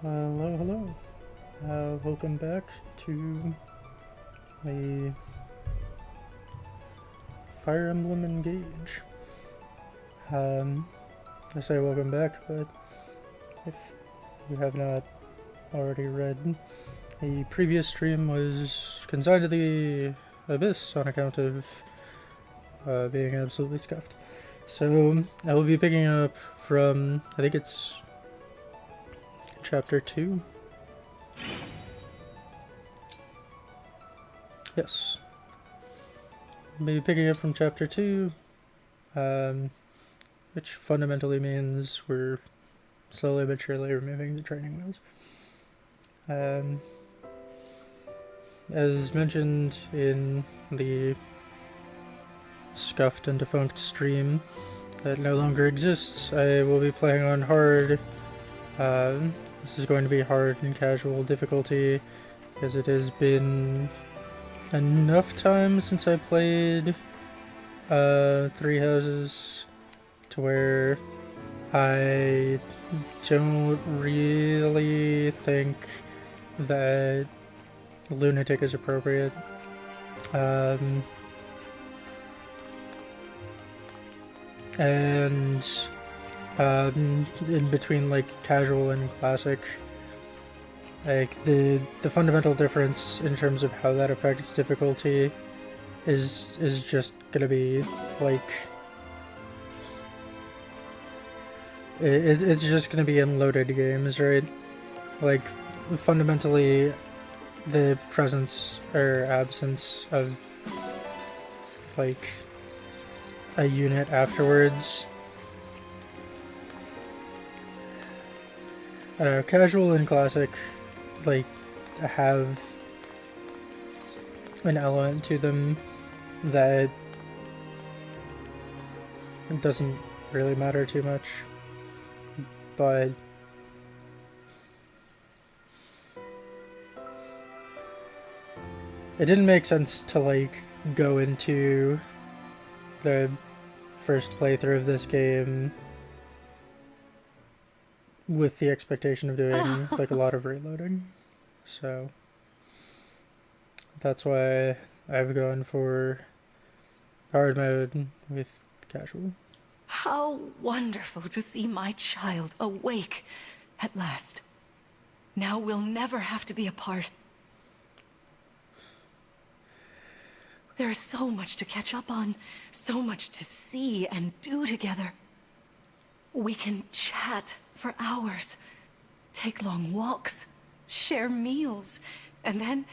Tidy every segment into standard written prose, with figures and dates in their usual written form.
Hello, hello. Welcome back to a Fire Emblem Engage. I say welcome back, but if you have not already read, the previous stream was consigned to the abyss on account of being absolutely scuffed. So I will be picking up from, I think it's chapter 2. Yes. Maybe picking up from chapter 2, which fundamentally means we're slowly but surely removing the training wheels. As mentioned in the scuffed and defunct stream that no longer exists, I will be playing on hard. This is going to be hard and casual difficulty, because it has been enough time since I played Three Houses to where I don't really think that lunatic is appropriate. And in between like casual and classic, like the fundamental difference in terms of how that affects difficulty is just gonna be like it's just gonna be in loaded games, right? Like fundamentally the presence or absence of like a unit afterwards. I don't know, casual and classic like have an element to them that doesn't really matter too much, but it didn't make sense to like go into the first playthrough of this game with the expectation of doing like a lot of reloading, so that's why I've gone for hard mode with casual. How wonderful to see my child awake at last. Now we'll never have to be apart. There is so much to catch up on, so much to see and do together. We can chat for hours, take long walks, share meals, and then,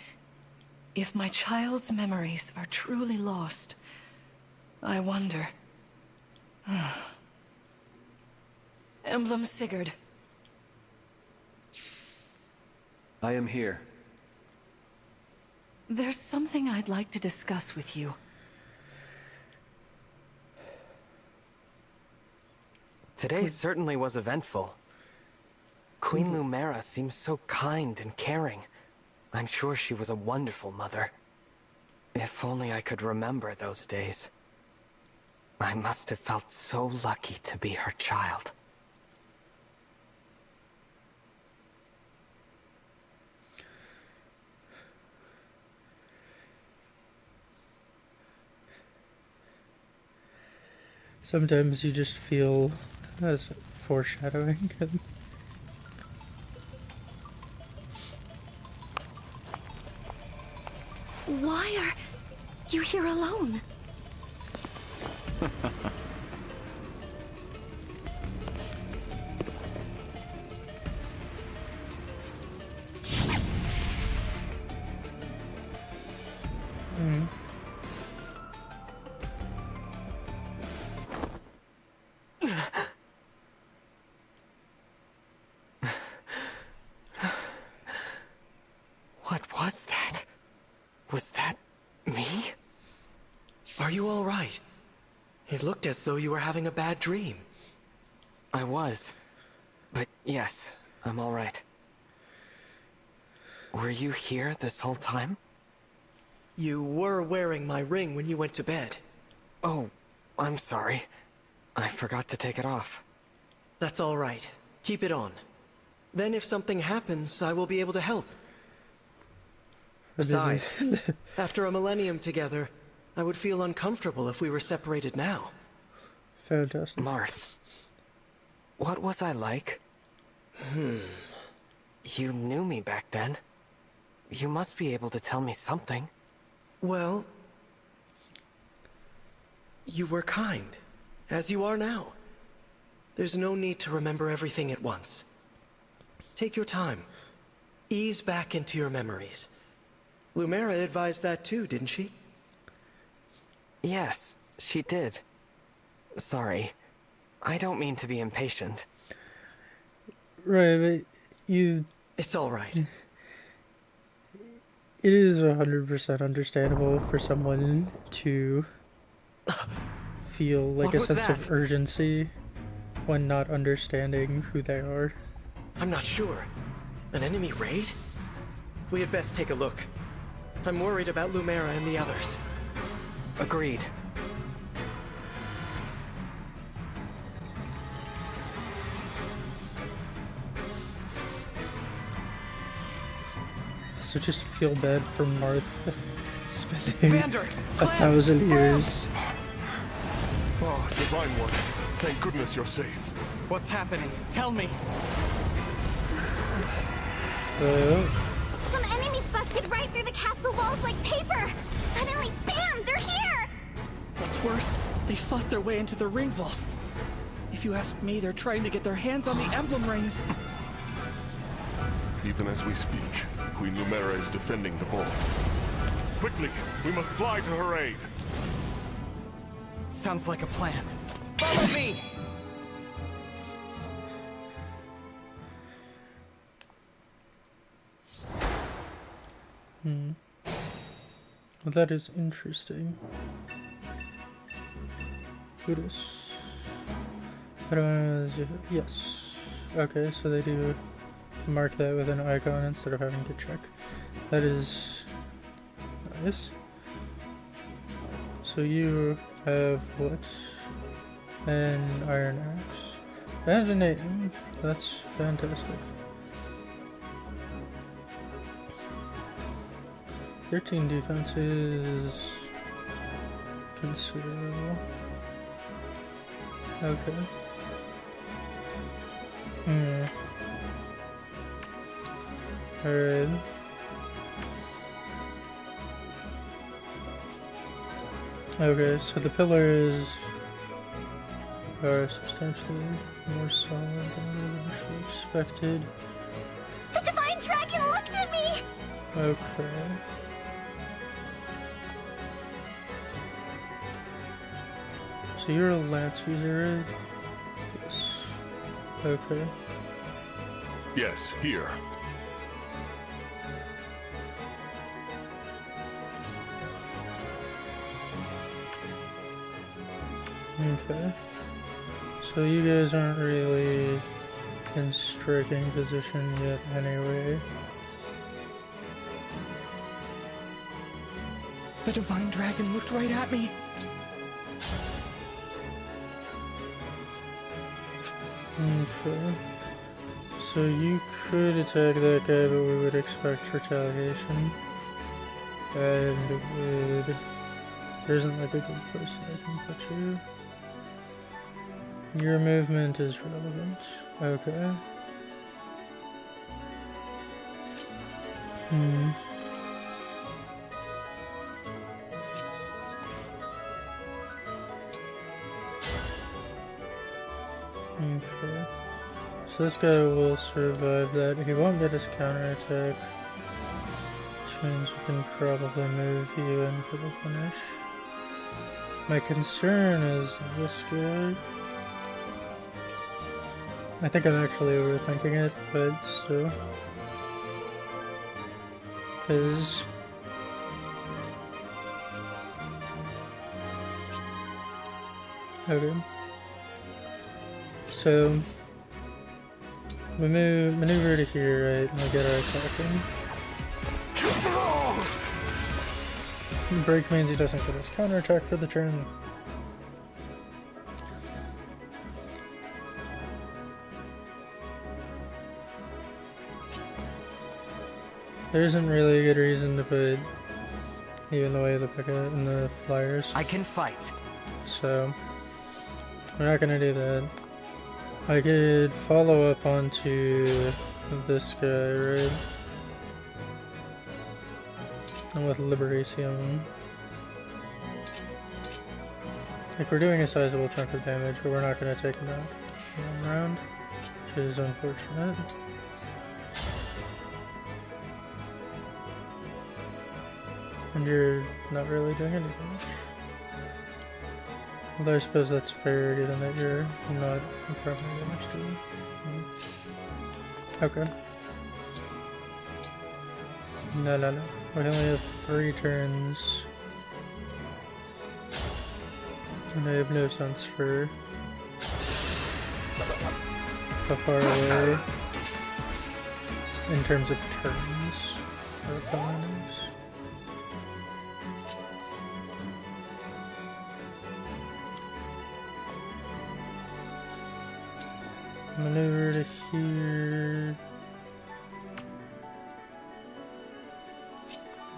if my child's memories are truly lost, I wonder. Emblem Sigurd. I am here. There's something I'd like to discuss with you. Today certainly was eventful. Queen Lumera seems so kind and caring. I'm sure she was a wonderful mother. If only I could remember those days. I must have felt so lucky to be her child. Sometimes you just feel as foreshadowing. Why are you here alone? What was that? Was that me? Are you all right? It looked as though you were having a bad dream. I was. But yes, I'm all right. Were you here this whole time? You were wearing my ring when you went to bed. Oh, I'm sorry. I forgot to take it off. That's all right. Keep it on. Then if something happens, I will be able to help. That'd be Besides, after a millennium together, I would feel uncomfortable if we were separated now. fantastic. Marth, what was I like? You knew me back then. You must be able to tell me something. Well, you were kind, as you are now. There's no need to remember everything at once. Take your time. Ease back into your memories. Lumera advised that too, didn't she? Yes, she did. Sorry. I don't mean to be impatient. Right, but you... It's all right. It is 100% understandable for someone to feel like What a was sense of that? urgency when not understanding who they are. I'm not sure. An enemy raid? We had best take a look. I'm worried about Lumera and the others. Agreed. So just feel bad for Marth spending Vander! 1,000 years. Oh, Divine One. Thank goodness you're safe. What's happening? Tell me! Some enemies busted right through the castle walls like paper! Suddenly, bam! They're here! What's worse, they fought their way into the ring vault. If you ask me, they're trying to get their hands on the emblem rings. Even as we speak, Queen Lumera is defending the vault. Quickly, we must fly to her aid. Sounds like a plan. Follow me! Well, that is interesting. Buddhist. Yes. Okay, so they do mark that with an icon instead of having to check. That is nice. So you have what? An iron axe. And a name. That's fantastic. 13 defense is considerable. Okay. Alright. Okay, so the pillars are substantially more solid than I initially expected. The Divine Dragon looked at me! Okay. So you're a lance user, right? Yes. Okay. Yes, here. Okay. So you guys aren't really in striking position yet anyway. The Divine Dragon looked right at me. Okay. So you could attack that guy, but we would expect retaliation. And it would... There isn't like a good place that I can put you. Your movement is relevant. Okay. Okay. So this guy will survive that. He won't get his counterattack. Which means we can probably move you in for the finish. My concern is this guy. I think I'm actually overthinking it, but still. Because... Okay. So... we maneuver to here, right, and we get our attack in. Break means he doesn't get his counterattack for the turn. there isn't really a good reason to put even the way they look in the flyers. I can fight. So we're not gonna do that. I could follow up onto this guy, right? And with Liberation. Like, we're doing a sizable chunk of damage, but we're not gonna take him out in one round, which is unfortunate. And you're not really doing any damage. Although I suppose that's fair, given that you're not imparting damage to them. Okay. No. We only have 3 turns. And I have no sense for how far away in terms of turns our opponent is. Maneuver to here.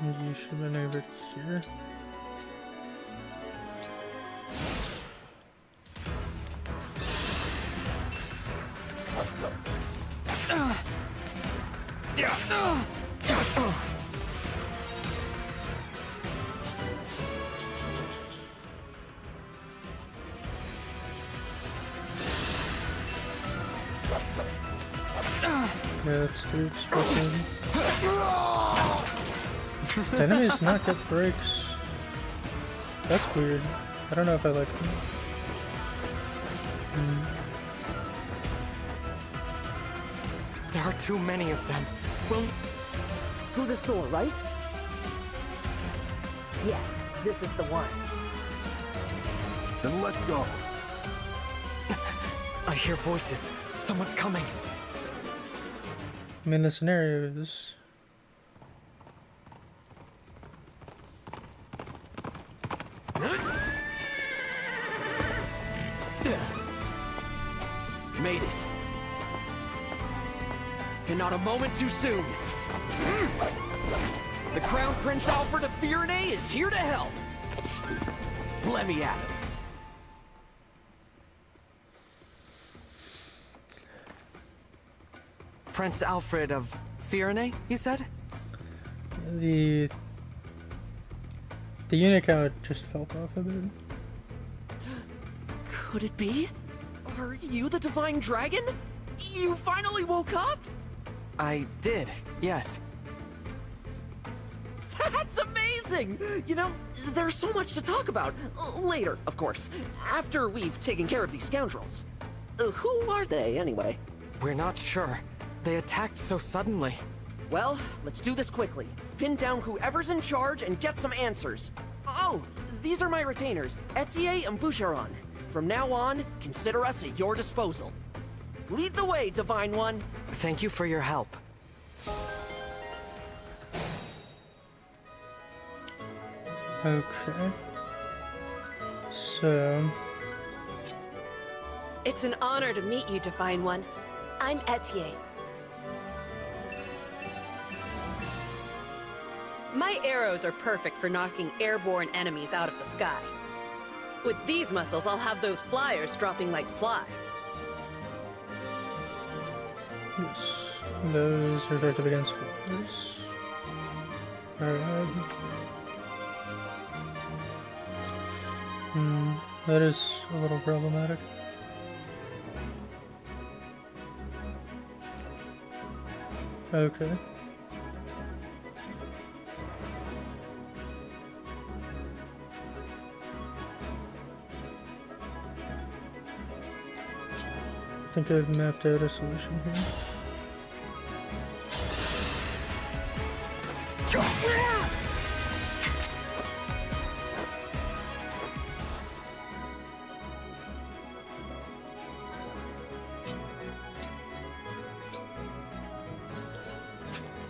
And you should maneuver to here. Yeah, that's too expressive. The enemies not get breaks. That's weird. I don't know if I like them. There are too many of them. Well, Through the door, right? Yes, this is the one. Then let's go. I hear voices. Someone's coming. I mean, the scenario is... Made it. And not a moment too soon. The Crown Prince Alfred of Firenze is here to help. Let me at him. Prince Alfred of Firenze, you said? The unit count just fell off a bit. Could it be? Are you the Divine Dragon? You finally woke up? I did, yes. That's amazing! You know, there's so much to talk about. Later, of course. After we've taken care of these scoundrels. Who are they, anyway? We're not sure. They attacked so suddenly. Well, let's do this quickly. Pin down whoever's in charge and get some answers. Oh, these are my retainers, Etier and Boucheron. From now on, consider us at your disposal. Lead the way, Divine One. Thank you for your help. Okay. So... It's an honor to meet you, Divine One. I'm Etier. My arrows are perfect for knocking airborne enemies out of the sky. With these muscles, I'll have those flyers dropping like flies. yes, those are effective against flyers. Alright. That is a little problematic. Okay. I think I've mapped out a solution here.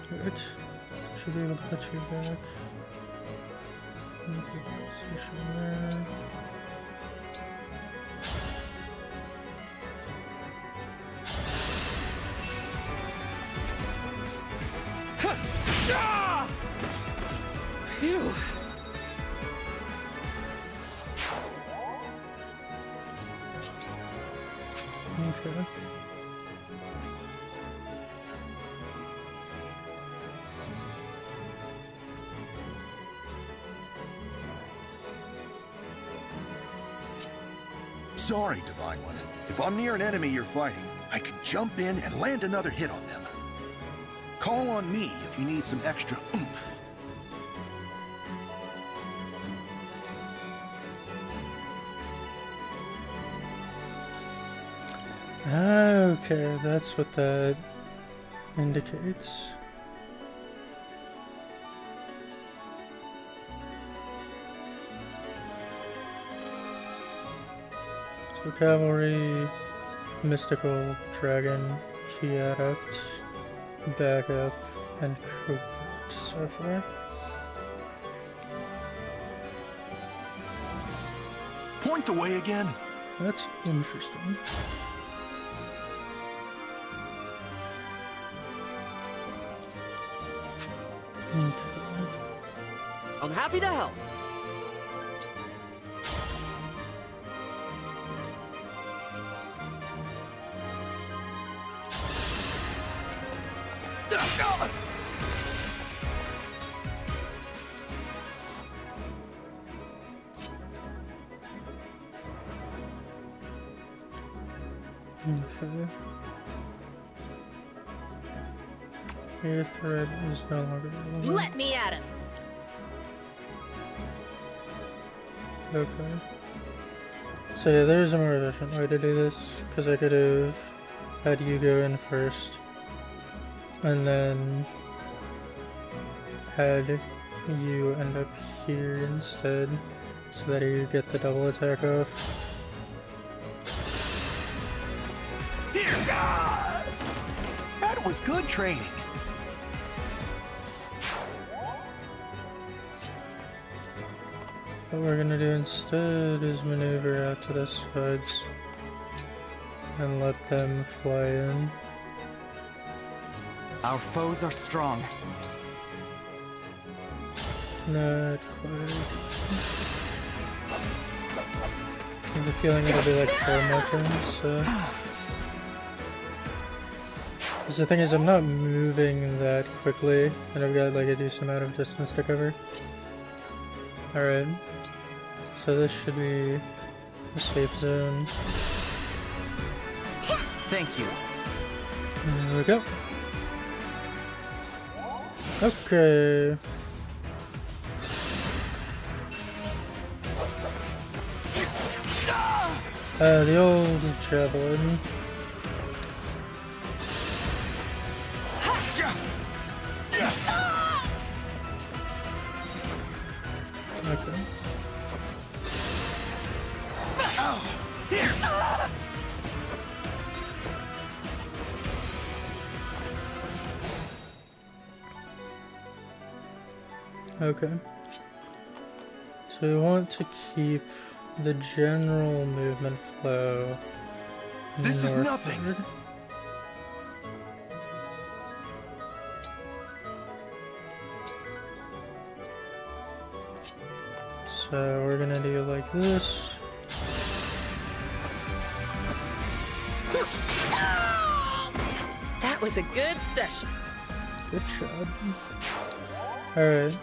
Good. Should be able to put you back. Good position there. Phew. Okay. Sorry, Divine One. If I'm near an enemy you're fighting, I can jump in and land another hit on them. Call on me if you need some extra oomph. Okay, that's what that indicates. So cavalry, mystical, dragon, key adept, backup, and covert so far. Point the way again. That's interesting. Okay. I'm happy to help. Okay. Your thread is no longer relevant. Let me at him! Okay. So yeah, there's a more efficient way to do this, because I could have had you go in first, and then had you end up here instead, so that you get the double attack off. Dear God! That was good training. What we're gonna do instead is maneuver out to the sides and let them fly in. Our foes are strong. Not quite. I have a feeling it'll be like 4 more turns, so... 'Cause the thing is, I'm not moving that quickly, and I've got like a decent amount of distance to cover. Alright. So this should be a safe zone. Thank you. There we go. Okay. The old javelin. Okay. Here! Okay. So we want to keep the general movement flow. This is nothing. northward. So we're gonna do like this. That was a good session. Good job. Alright.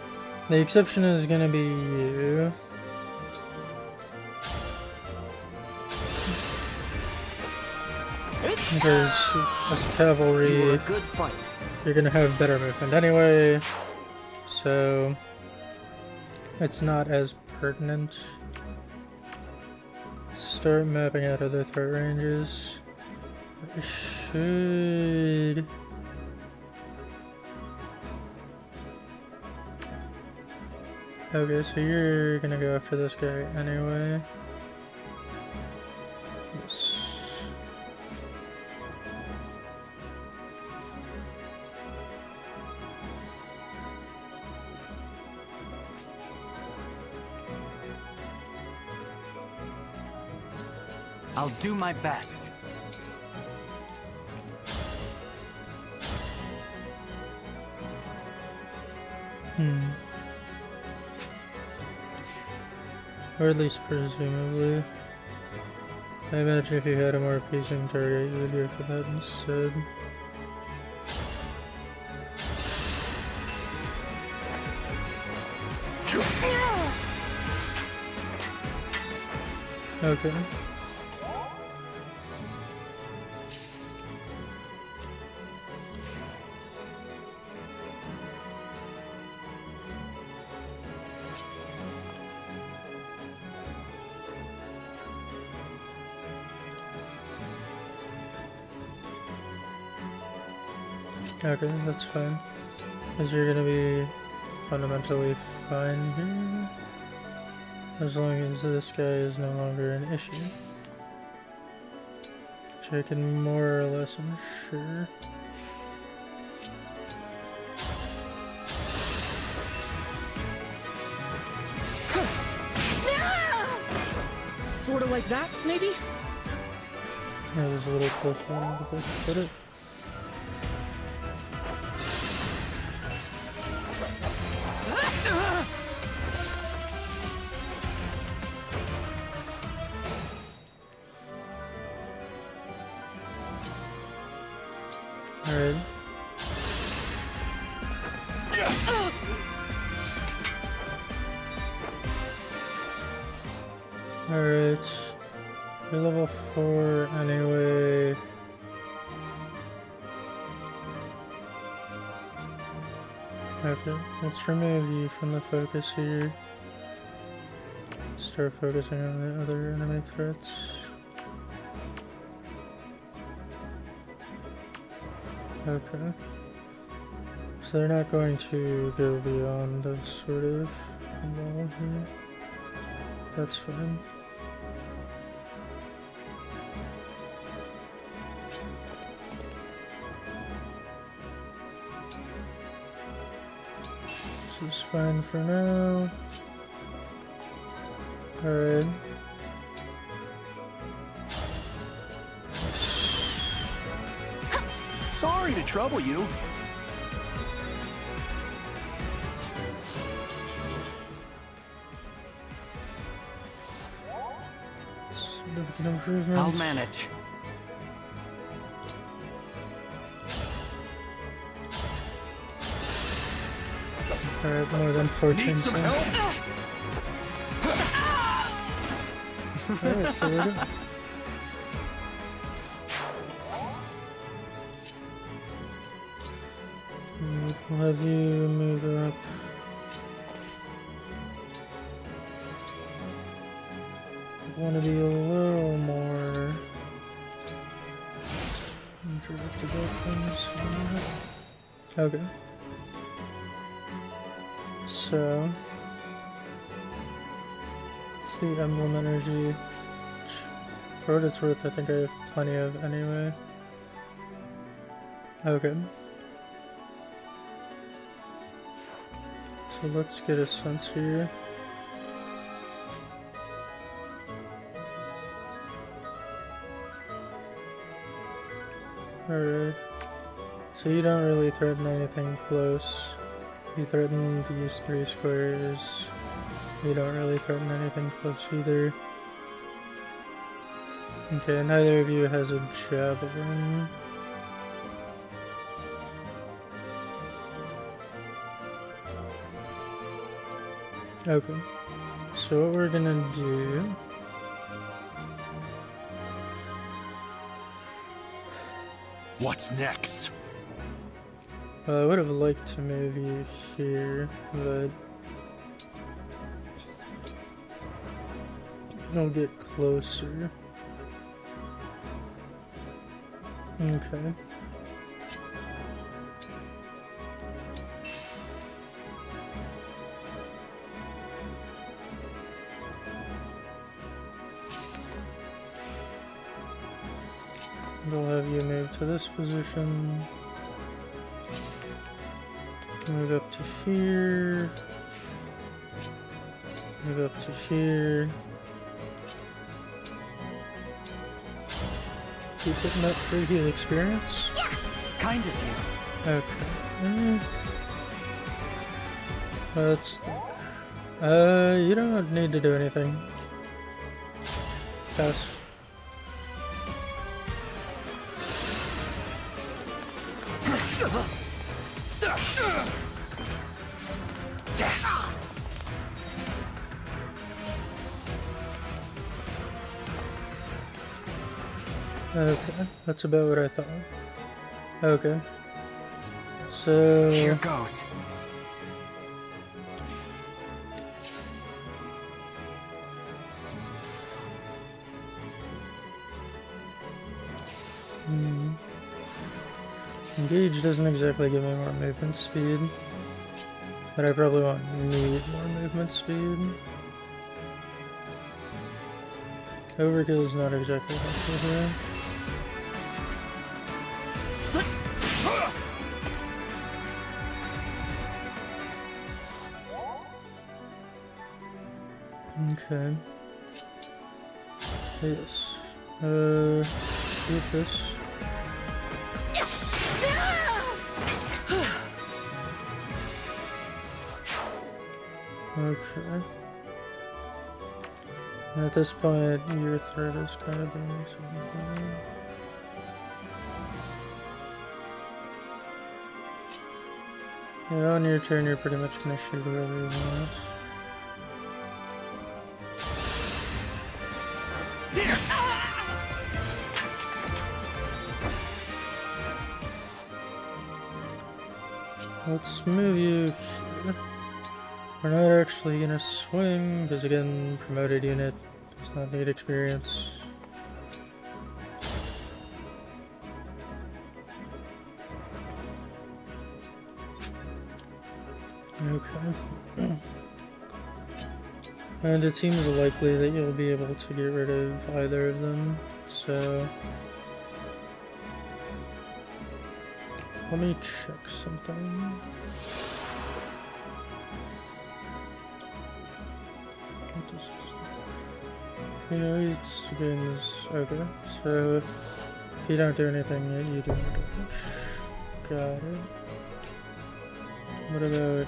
The exception is gonna be you. Because as cavalry, You were a good fight. you're gonna have better movement anyway, so it's not as pertinent. Start mapping out other threat ranges. I should... Okay, so you're gonna go after this guy anyway. Yes. I'll do my best. Or at least presumably. I imagine if you had a more appeasing target, you would go for that instead. Okay. Okay, that's fine. Because you're gonna be fundamentally fine here. As long as this guy is no longer an issue. Which I can more or less ensure. Sort of like that, maybe? That was a little close to the place to put it. Alright. Alright. You're level 4 anyway. Okay, let's remove you from the focus here. Start focusing on the other enemy threats. Okay. So they're not going to go beyond the sort of wall here. That's fine. This is fine for now. Alright. Sorry to trouble you. Significant improvements. I'll manage. Alright, more than 14 Need some cents. help? Alright, so we're good. We'll have you move up. I want to be a little more directed at things. Okay. So, it's the emblem energy. For what it's worth, I think I have plenty of anyway. Okay. So let's get a sense here. Alright. So you don't really threaten anything close. You threaten these 3 squares. You don't really threaten anything close either. Okay, neither of you has a javelin. Okay, so what we're gonna do... What's next? I would have liked to move you here, but... I'll get closer. Okay. We'll have you move to this position. Move up to here. Move up to here. Keep getting that free heal experience? Yeah. Kind of you. Okay. Let's think. You don't need to do anything. Pass. Okay, that's about what I thought. Okay. So... Here goes. Engage doesn't exactly give me more movement speed, but I probably won't need more movement speed. Overkill is not exactly helpful here. Okay. Yes. Shoot this. Okay. And at this point, your threat is kind of being something. Yeah, on your turn, you're pretty much gonna shoot whoever you want. Let's move you here. We're not actually gonna swing, because again, promoted unit does not need experience. Okay. And it seems likely that you'll be able to get rid of either of them, so... Let me check something. You know, it's again okay. So if you don't do anything, you do more damage. Got it. What about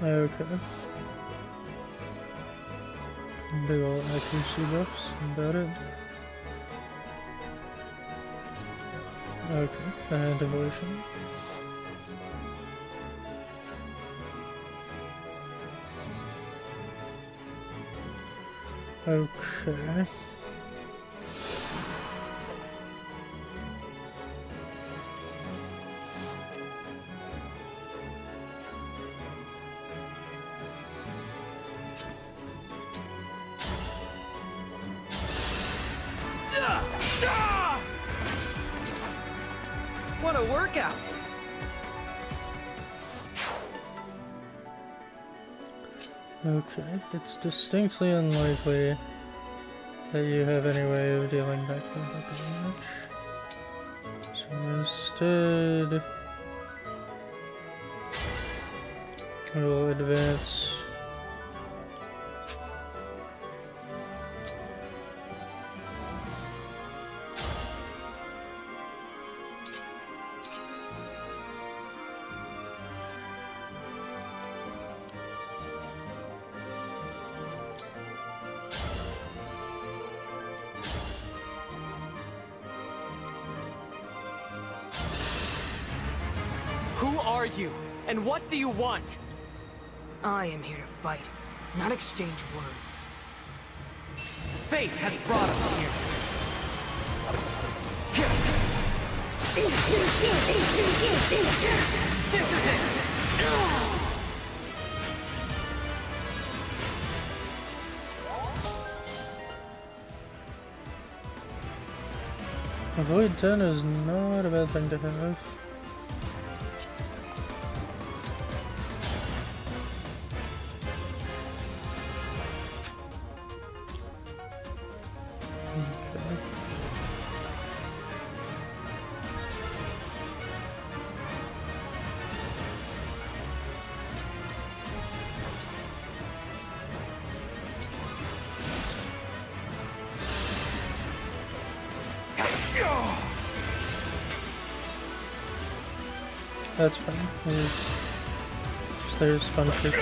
you? Okay. Big ol' accuracy buffs, about it. Okay, and devotion. Okay. What a workout! Okay, it's distinctly unlikely that you have any way of dealing that kind of damage. So instead, we'll advance. Who are you? And what do you want? I am here to fight, not exchange words. Fate has brought us here. This is it! Avoid 10 is not a bad thing to have. Yeah! That's fine. There's sponge cakes.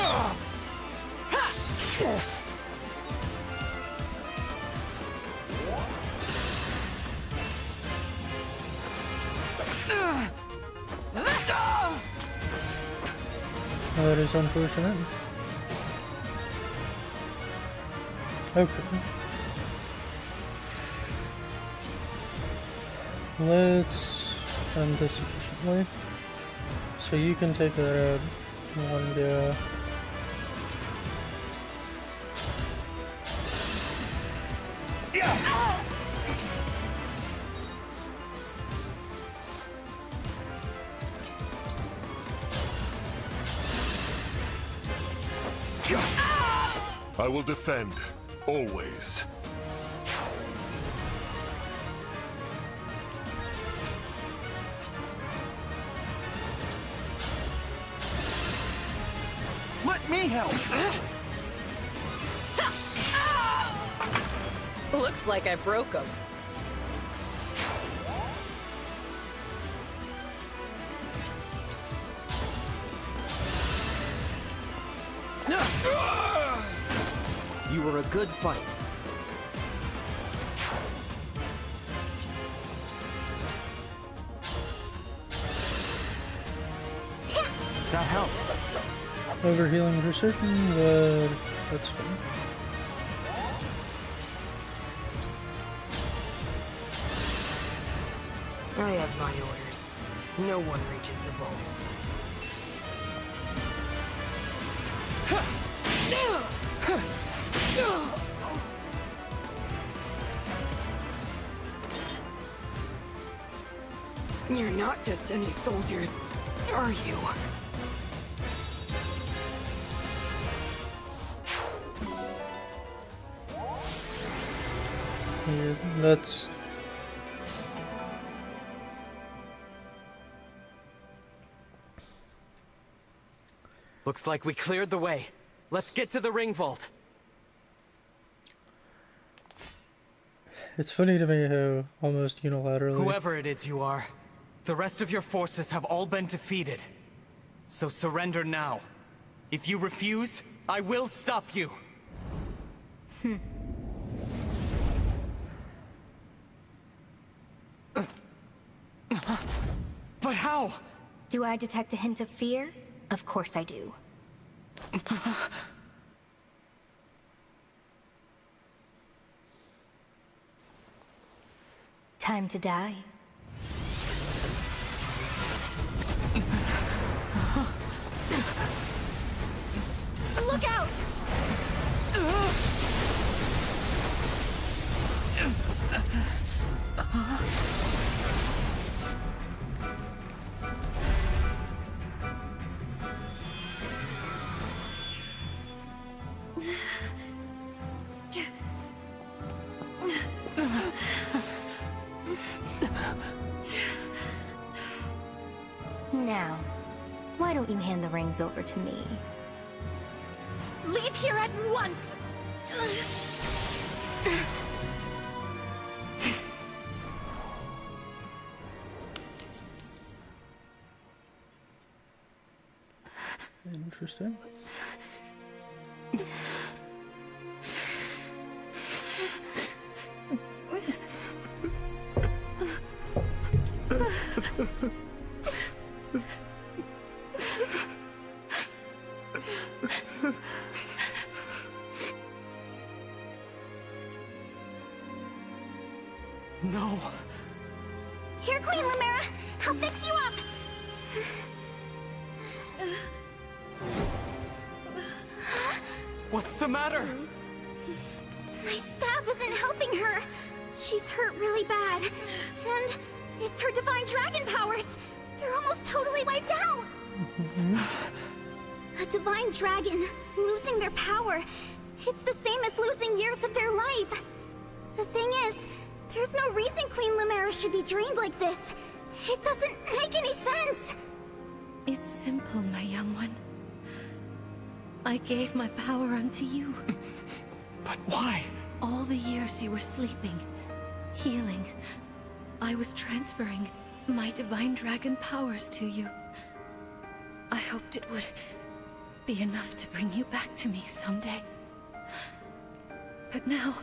That is unfortunate. Okay. Let's run this efficiently. So you can take that out in one go. I will defend, always. Let me help! Looks like I broke him. You were a good fight. That helps. Overhealing for certain, but that's fine. I have my orders. No one reaches the vault. You're not just any soldiers, are you? Here, that's... Looks like we cleared the way. Let's get to the ring vault. It's funny to me how almost unilaterally... Whoever it is you are, the rest of your forces have all been defeated. So surrender now. If you refuse, I will stop you. But how? Do I detect a hint of fear? Of course I do. Time to die. Look out! Now, why don't you hand the rings over to me? Leave here at once! Interesting. No. Here, Queen Lumera! I'll fix you up! What's the matter? My staff isn't helping her. She's hurt really bad. And it's her divine dragon powers. They're almost totally wiped out. A divine dragon, losing their power. It's the same as losing years of their life. The thing is, there's no reason Queen Lumera should be drained like this. It doesn't make any sense. It's simple, my young one. I gave my power unto you. But why? All the years you were sleeping, healing, I was transferring my divine dragon powers to you. I hoped it would be enough to bring you back to me someday. But now,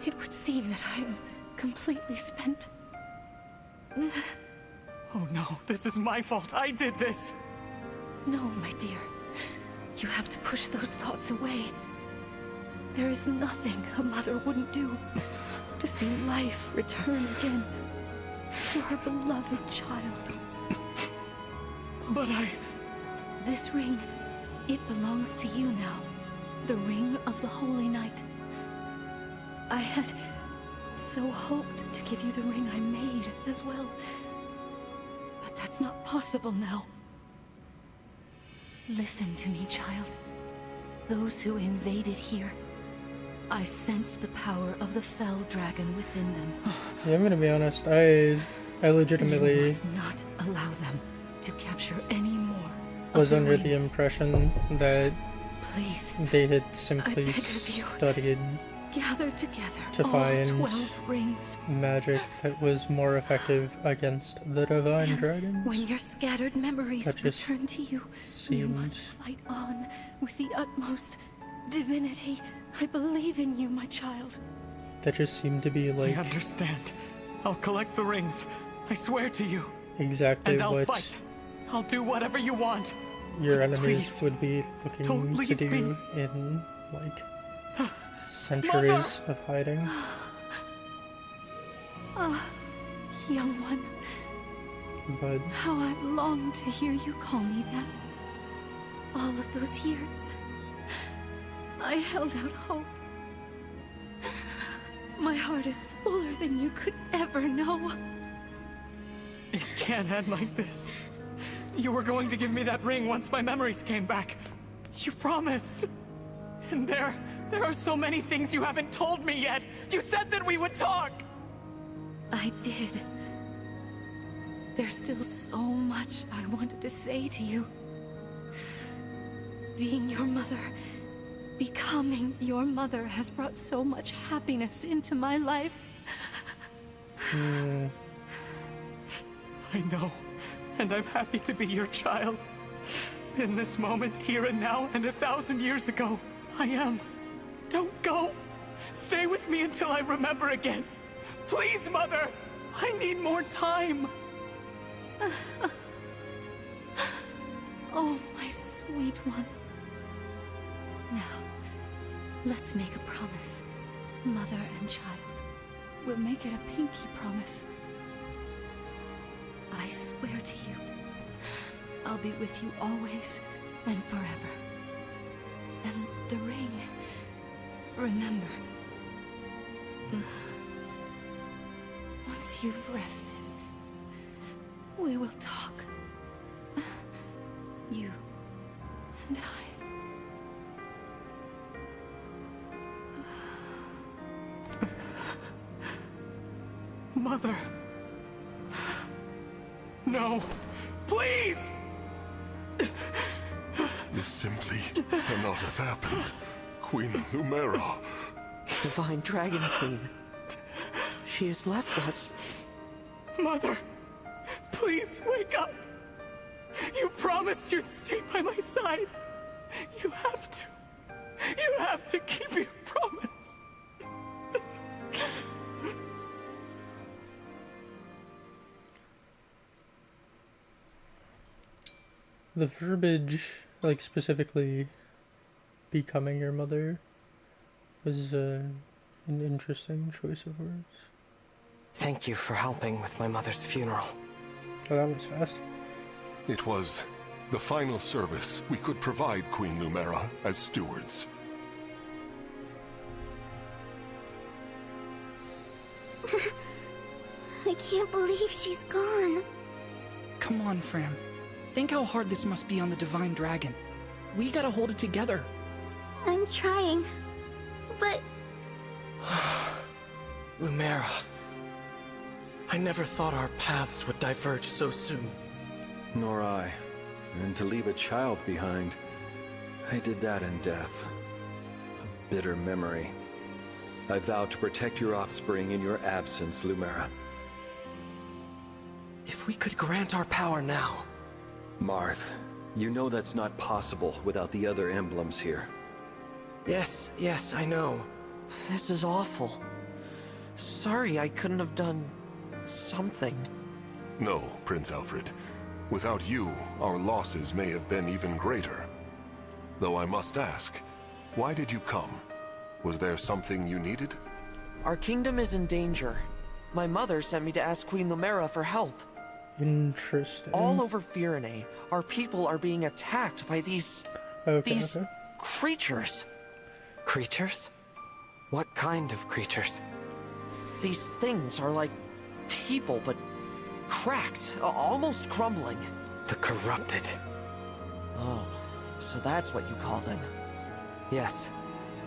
it would seem that I am completely spent. Oh no, this is my fault. I did this. No, my dear. You have to push those thoughts away. There is nothing a mother wouldn't do to see life return again to her beloved child. But This ring, it belongs to you now. The ring of the Holy Knight. I had so hoped to give you the ring I made as well. But that's not possible now. Listen to me, child. Those who invaded here, I sensed the power of the fell dragon within them. Yeah, I'm gonna be honest, I legitimately... You must not allow them to capture any more. was under the impression that Please, they had simply studied gather together to all find 12 rings. magic that was more effective against the divine dragons. When your scattered memories That just return to you, you seemed... must fight on with the utmost divinity. I believe in you, my child. That just seemed to be like... I understand. I'll collect the rings. I swear to you. exactly And I'll what fight. I'll do whatever you want. your enemies Please, would be don't looking to leave do me. in, like, centuries of hiding. Ah, young one. But How I've longed to hear you call me that. All of those years, I held out hope. My heart is fuller than you could ever know. It can't end like this. You were going to give me that ring once my memories came back. You promised. And there are so many things you haven't told me yet. You said that we would talk. I did. There's still so much I wanted to say to you. Being your mother, becoming your mother has brought so much happiness into my life. I know, and I'm happy to be your child. In this moment, here and now, and 1,000 years ago, I am. Don't go. Stay with me until I remember again. Please, Mother. I need more time. Oh, my sweet one. Now, let's make a promise. Mother and child. We'll make it a pinky promise. I swear to you, I'll be with you always and forever. And the ring, remember. Once you've rested, we will talk. You and I. Mother. No. Please! This simply cannot have happened. Queen Lumera. Divine Dragon Queen. She has left us. Mother, please wake up. You promised you'd stay by my side. You have to. You have to keep your promise. the verbiage, like specifically becoming your mother, was an interesting choice of words. Thank you for helping with my mother's funeral. Oh, that was fast. It was the final service we could provide Queen Lumera as stewards. I can't believe she's gone. Come on, Fram. Think how hard this must be on the Divine Dragon. We gotta hold it together. I'm trying, but... Lumera. I never thought our paths would diverge so soon. Nor I. And to leave a child behind, I did that in death. A bitter memory. I vow to protect your offspring in your absence, Lumera. If we could grant our power now... Marth, You know that's not possible without the other emblems here. Yes, I know. This is awful. Sorry I couldn't have done something. No, Prince Alfred. Without you, our losses may have been even greater. Though I must ask, why did you come? Was there something you needed? Our kingdom is in danger. My mother sent me to ask Queen Lumera for help. Interesting. All over Firene, our people are being attacked by these creatures. Creatures? What kind of creatures? These things are like people, but cracked, almost crumbling. The corrupted. Oh, so that's what you call them. Yes.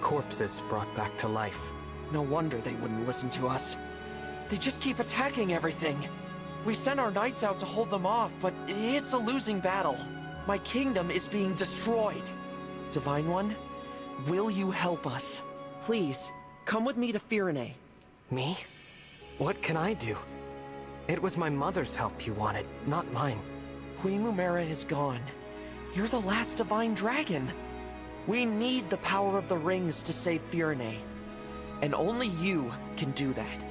Corpses brought back to life. No wonder they wouldn't listen to us. They just keep attacking everything. We sent our knights out to hold them off, but it's a losing battle. My kingdom is being destroyed. Divine One, will you help us? Please, come with me to Firene. Me? What can I do? It was my mother's help you wanted, not mine. Queen Lumera is gone. You're the last divine dragon. We need the power of the rings to save Firene. And only you can do that.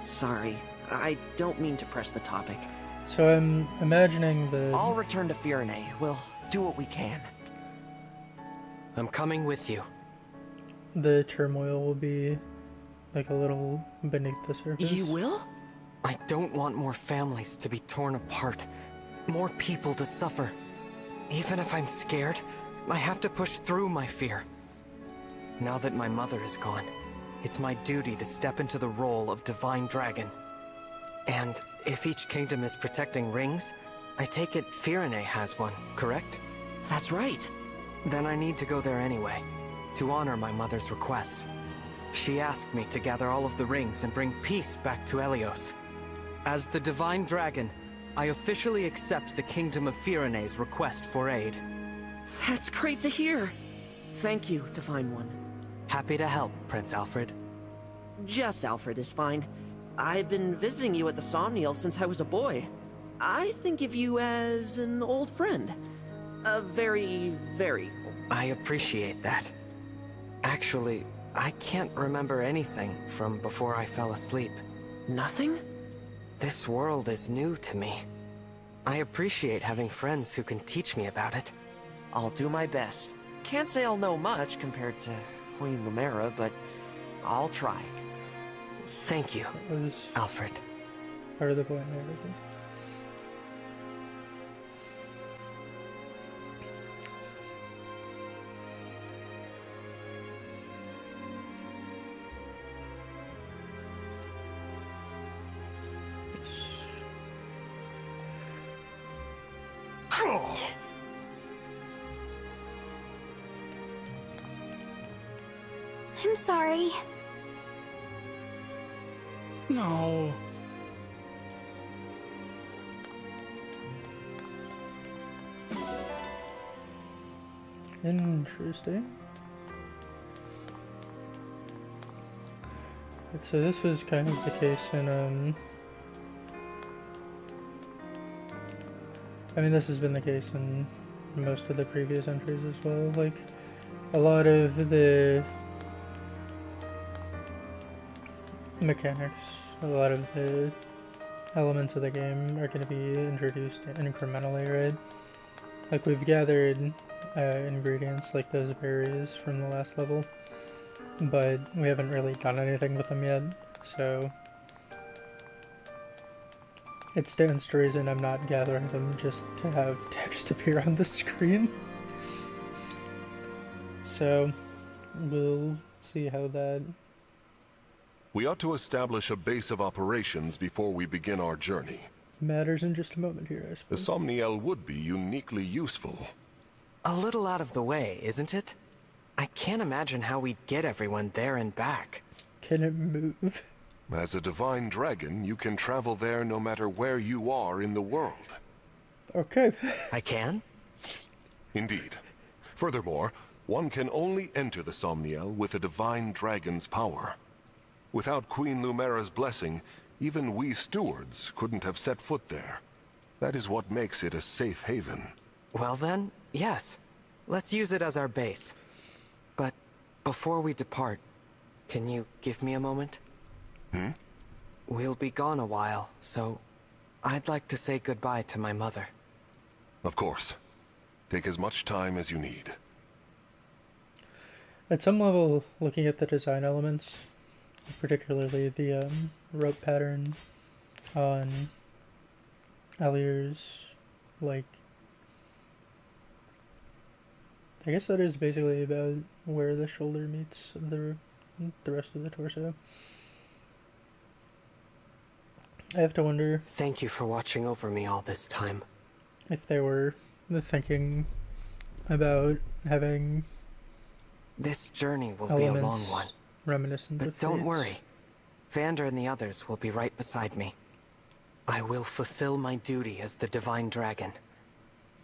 Sorry, I don't mean to press the topic. So I'm imagining the... I'll return to Firene. We'll do what we can. I'm coming with you. The turmoil will be like a little beneath the surface. You will? I don't want more families to be torn apart. More people to suffer. Even if I'm scared, I have to push through my fear. Now that my mother is gone, it's my duty to step into the role of Divine Dragon. And if each kingdom is protecting rings, I take it Firene has one, correct? That's right. Then I need to go there anyway, to honor my mother's request. She asked me to gather all of the rings and bring peace back to Helios. As the Divine Dragon, I officially accept the Kingdom of Firene's request for aid. That's great to hear. Thank you, Divine One. Happy to help, Prince Alfred. Just Alfred is fine. I've been visiting you at the Somniel since I was a boy. I think of you as an old friend. A very, very old. I appreciate that. Actually, I can't remember anything from before I fell asleep. Nothing? This world is new to me. I appreciate having friends who can teach me about it. I'll do my best. Can't say I'll know much compared to Queen Lumera, but I'll try. Thank you, Alfred. Part of the point and everything. I'm sorry. No. Interesting. So this was kind of the case in, I mean, this has been the case in most of the previous entries as well. Like, a lot of the mechanics, a lot of the elements of the game are going to be introduced incrementally, right? Like, we've gathered ingredients like those berries from the last level, but we haven't really done anything with them yet, so it stands to reason I'm not gathering them just to have text appear on the screen. So we'll see how that... We ought to establish a base of operations before we begin our journey. matters in just a moment here, I The suppose. Somniel would be uniquely useful. A little out of the way, isn't it? I can't imagine how we'd get everyone there and back. Can it move? As a divine dragon, you can travel there no matter where you are in the world. Okay. I can? Indeed. Furthermore, one can only enter the Somniel with a divine dragon's power. Without Queen Lumera's blessing, even we stewards couldn't have set foot there. That is what makes it a safe haven. Well then, yes. Let's use it as our base. But before we depart, can you give me a moment? Hmm? We'll be gone a while, so I'd like to say goodbye to my mother. Of course. Take as much time as you need. At some level, looking at the design elements, particularly the rope pattern on Alir's, like, I guess that is basically about where the shoulder meets the rest of the torso. I have to wonder... Thank you for watching over me all this time. If they were thinking about having... This journey will be a long one. Reminiscent but of don't Fate's. worry. Vander and the others will be right beside me. I will fulfill my duty as the Divine Dragon.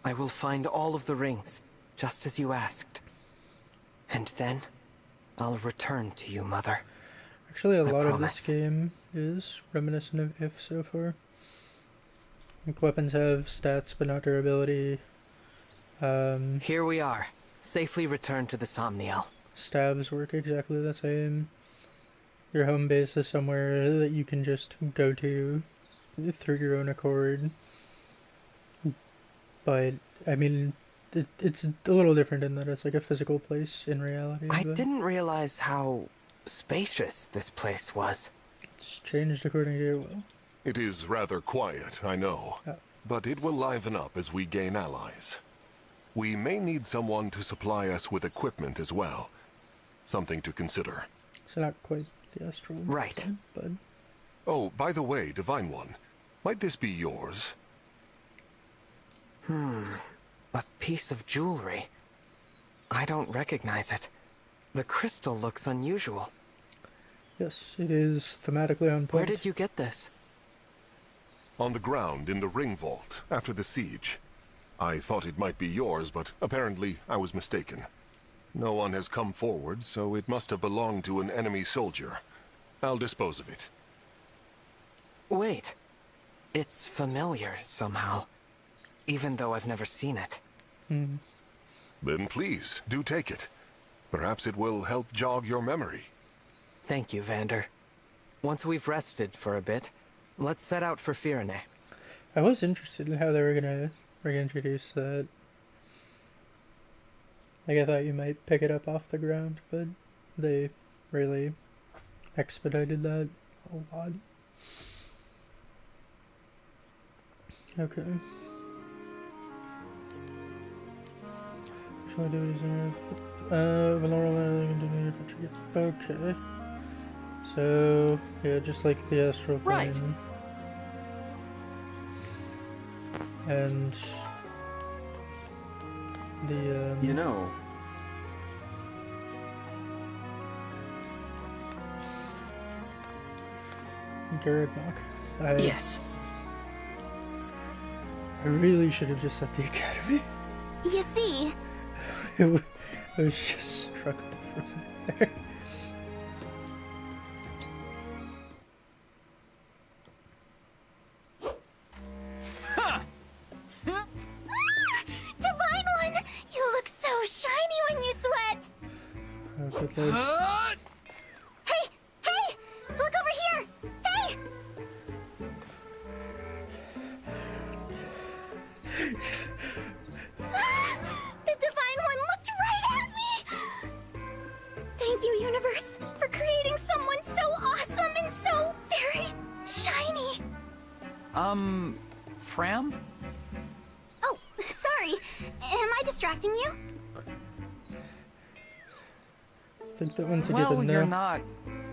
I will find all of the rings, just as you asked. And then, I'll return to you, Mother. Actually, a lot of promise. this game is reminiscent of If so far. Like, weapons have stats, but not durability. Here we are, safely returned to the Somniel. Stabs work exactly the same. Your home base is somewhere that you can just go to through your own accord. But, I mean, it's a little different in that it's like a physical place in reality. I but didn't realize how spacious this place was. It's changed according to your will. It is rather quiet, I know. But it will liven up as we gain allies. We may need someone to supply us with equipment as well. Something to consider. So not quite the astral. Right. Side, but Oh, by the way, Divine One, might this be yours? A piece of jewelry. I don't recognize it. The crystal looks unusual. yes, it is thematically on point. Where did you get this? On the ground in the ring vault, after the siege. I thought it might be yours, but apparently I was mistaken. No one has come forward, so it must have belonged to an enemy soldier. I'll dispose of it. Wait. It's familiar somehow. Even though I've never seen it. Then please, do take it. Perhaps it will help jog your memory. Thank you, Vander. Once we've rested for a bit, let's set out for Firene. I was interested in how they were gonna reintroduce that. Like, I thought you might pick it up off the ground, but they really expedited that a lot. Okay. Shall I do these? Okay. So, yeah, just like the astral plane. Right. And the, You know, Garrett Mock. Yes. I really should have just said the academy. You see, It was just struck from there. Divine One, you look so shiny when you sweat. Oh, good lord. Hey, hey, look over here. Hey. The Divine One looked right at me! Thank you, Universe, for creating someone so awesome and so very shiny. Fram? Oh, sorry. Am I distracting you? I think that one's a Well, given you're now.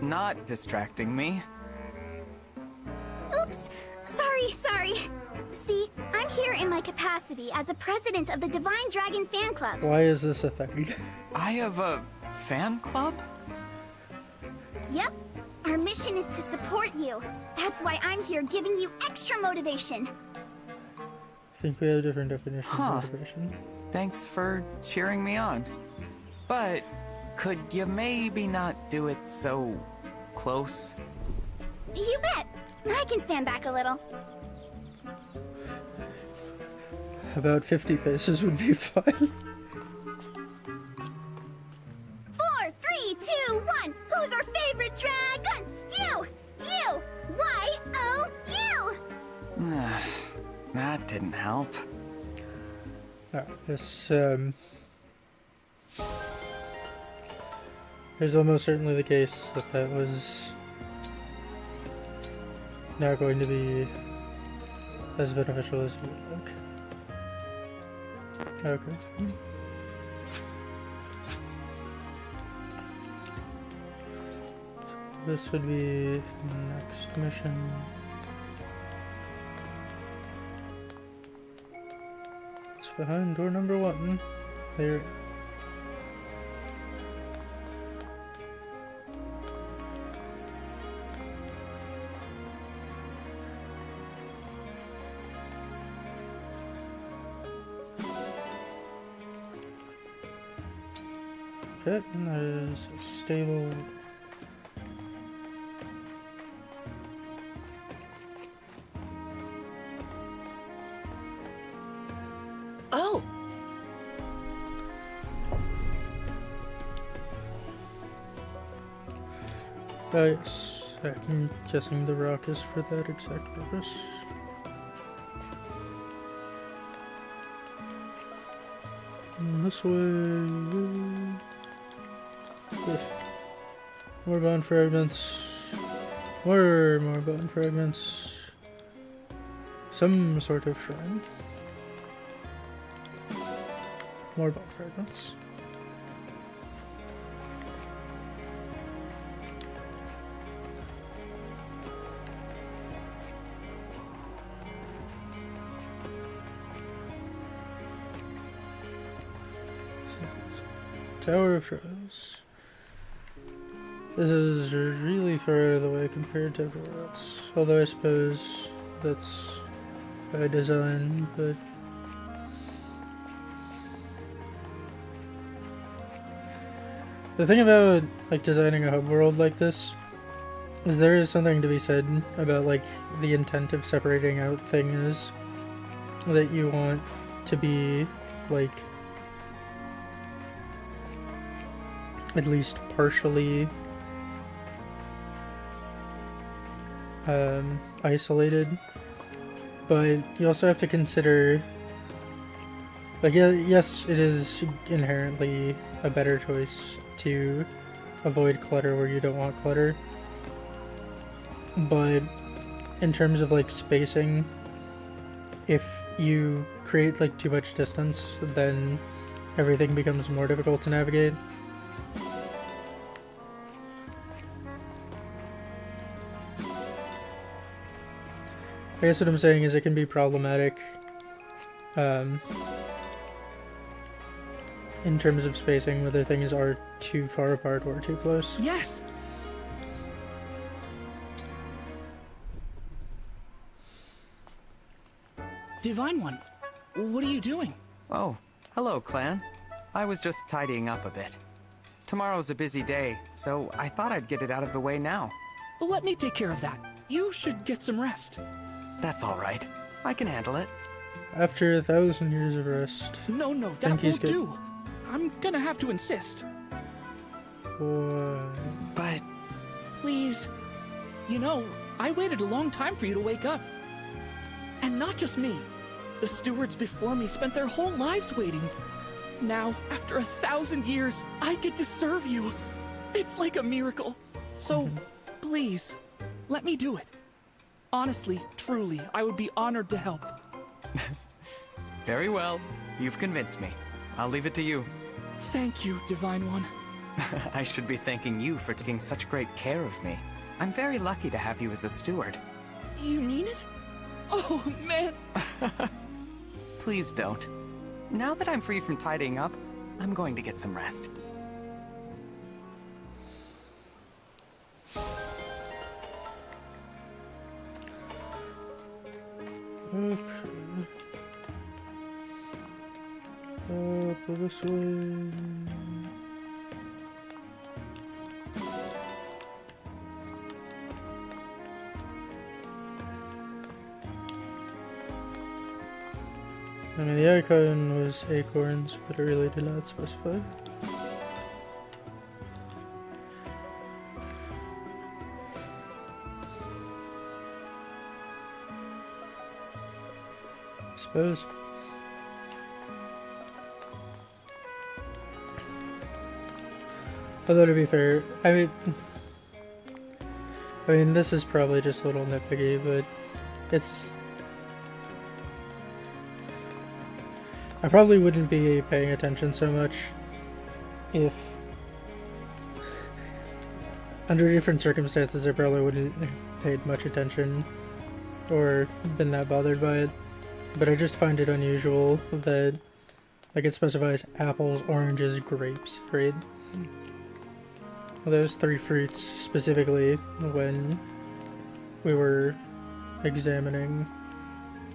not distracting me. Oops. Sorry. See, I'm here in my capacity as a president of the Divine Dragon Fan Club. Why is this a thing? I have a fan club? Yep. Our mission is to support you. That's why I'm here giving you extra motivation. I think we have different definitions Huh. of motivation. Thanks for cheering me on. But could you maybe not do it so close? You bet. I can stand back a little. About 50 paces would be fine. 4, 3, 2, 1. Who's our favorite dragon? You! You! Y-O-U! That didn't help. This, it's almost certainly the case that that was not going to be as beneficial as you would like. Okay. This would be the next mission. It's behind door number 1. There. Okay, and there's a stable. Oh! Yes, I'm guessing the rock is for that exact purpose. And this way. Yes. More bone fragments. More bone fragments. Some sort of shrine. More bone fragments. Tower of Shadows. This is really far out of the way compared to everywhere else. Although I suppose that's by design, but the thing about like designing a hub world like this is there is something to be said about like the intent of separating out things that you want to be like at least partially isolated, but you also have to consider like yes, it is inherently a better choice to avoid clutter where you don't want clutter, but in terms of like spacing, if you create like too much distance, then everything becomes more difficult to navigate. I guess what I'm saying is it can be problematic in terms of spacing, whether things are too far apart or too close. Yes! Divine One, what are you doing? Oh, hello, clan. I was just tidying up a bit. Tomorrow's a busy day, so I thought I'd get it out of the way now. Well, let me take care of that. You should get some rest. That's all right. I can handle it. After 1,000 years of rest. No, that won't do. I'm gonna have to insist. What? But... Please. You know, I waited a long time for you to wake up. And not just me. The stewards before me spent their whole lives waiting. Now, after 1,000 years, I get to serve you. It's like a miracle. So, please, let me do it. Honestly, truly, I would be honored to help. Very well. You've convinced me. I'll leave it to you. Thank you, Divine One. I should be thanking you for taking such great care of me. I'm very lucky to have you as a steward. You mean it? Oh, man. Please don't. Now that I'm free from tidying up, I'm going to get some rest. Okay. Up this way. I mean, the icon was acorns, but it really did not specify. Suppose. Although to be fair, I mean this is probably just a little nitpicky, but it's... I probably wouldn't be paying attention so much if, under different circumstances, I probably wouldn't have paid much attention or been that bothered by it. But I just find it unusual that, like, it specifies apples, oranges, grapes, right? Those three fruits specifically when we were examining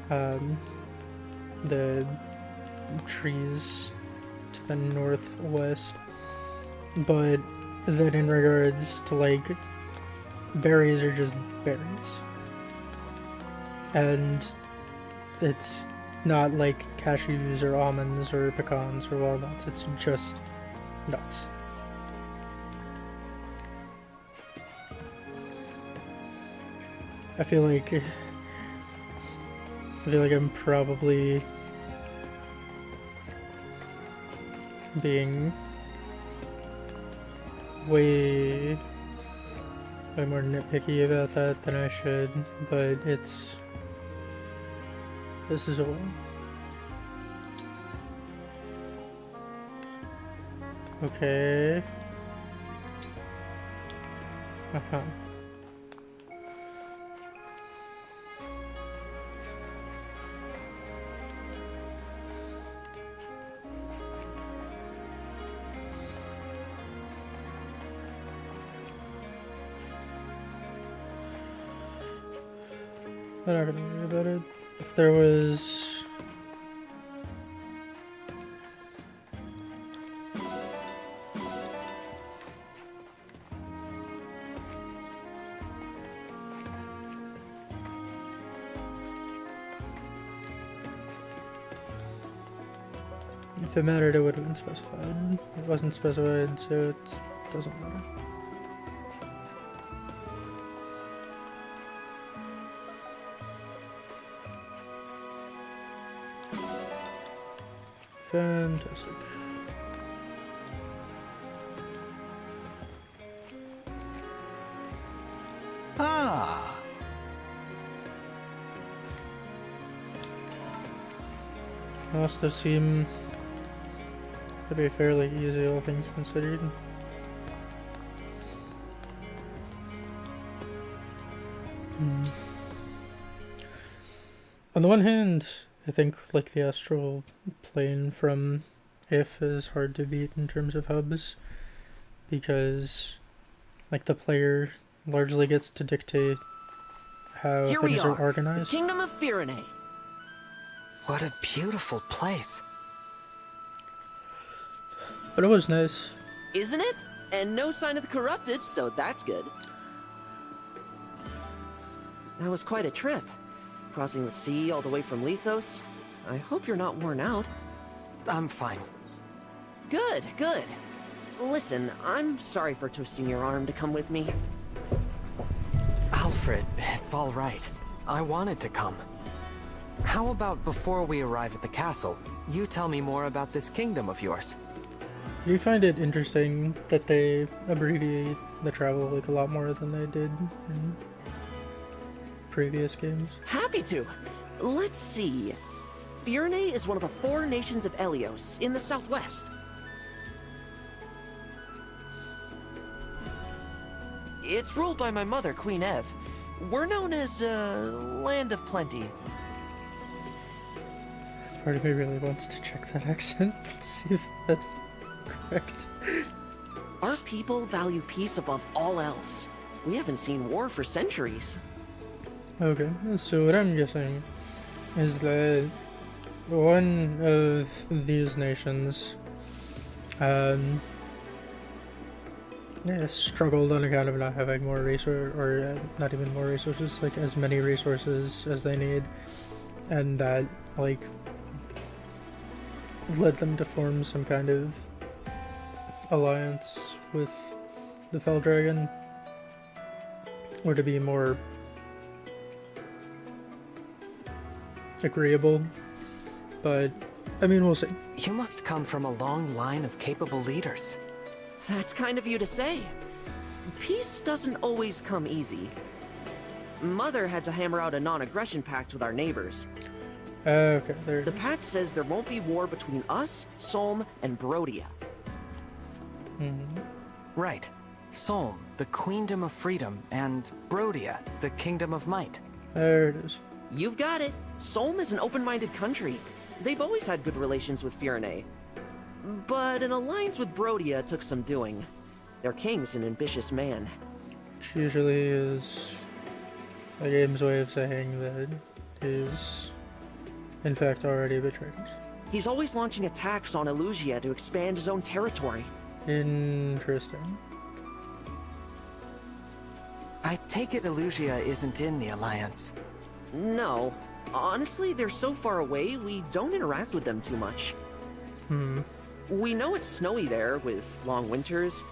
the trees to the northwest, but then in regards to, like, berries are just berries, and it's not like cashews or almonds or pecans or walnuts, it's just nuts. I feel like I'm probably being way more nitpicky about that than I should, but this is a one. Okay. Uh-huh. I'm not gonna worry about it. If there was... If it mattered, it would have been specified. It wasn't specified, so it doesn't matter. Fantastic. Ah! Must have seemed to be fairly easy, all things considered. On the one hand, I think, like, the astral plane from If is hard to beat in terms of hubs, because, like, the player largely gets to dictate how things are organized. The Kingdom of Firene. What a beautiful place. But it was nice. Isn't it? And no sign of the corrupted, so that's good. That was quite a trip. Crossing the sea all the way from Lethos. I hope you're not worn out. I'm fine. Good, good. Listen, I'm sorry for twisting your arm to come with me. Alfred, it's all right. I wanted to come. How about before we arrive at the castle, you tell me more about this kingdom of yours? Do you find it interesting that they abbreviate the travel, like, a lot more than they did in previous games? Happy to. Let's see. Firene is one of the 4 nations of Elios in the southwest. It's ruled by my mother, Queen Ev. We're known as, Land of Plenty. Part of me really wants to check that accent and see if that's correct. Our people value peace above all else. We haven't seen war for centuries. Okay, so what I'm guessing is that one of these nations struggled on account of not having more not even more resources, like as many resources as they need, and that, like, led them to form some kind of alliance with the Fell Dragon, or to be more agreeable, but I mean, we'll see. You must come from a long line of capable leaders. That's kind of you to say. Peace doesn't always come easy. Mother had to hammer out a non-aggression pact with our neighbors. Okay, there it The is. pact says there won't be war between us, Solm, and Brodia. Right. Solm, the Queendom of Freedom, and Brodia, the Kingdom of Might. There it is. You've got it. Solm is an open-minded country. They've always had good relations with Firene. But an alliance with Brodia took some doing. Their king's an ambitious man. Which usually is a game's way of saying that is, in fact, already betrayed us. He's always launching attacks on Elusia to expand his own territory. Interesting. I take it Elusia isn't in the Alliance. No. Honestly, they're so far away, we don't interact with them too much. We know it's snowy there, with long winters,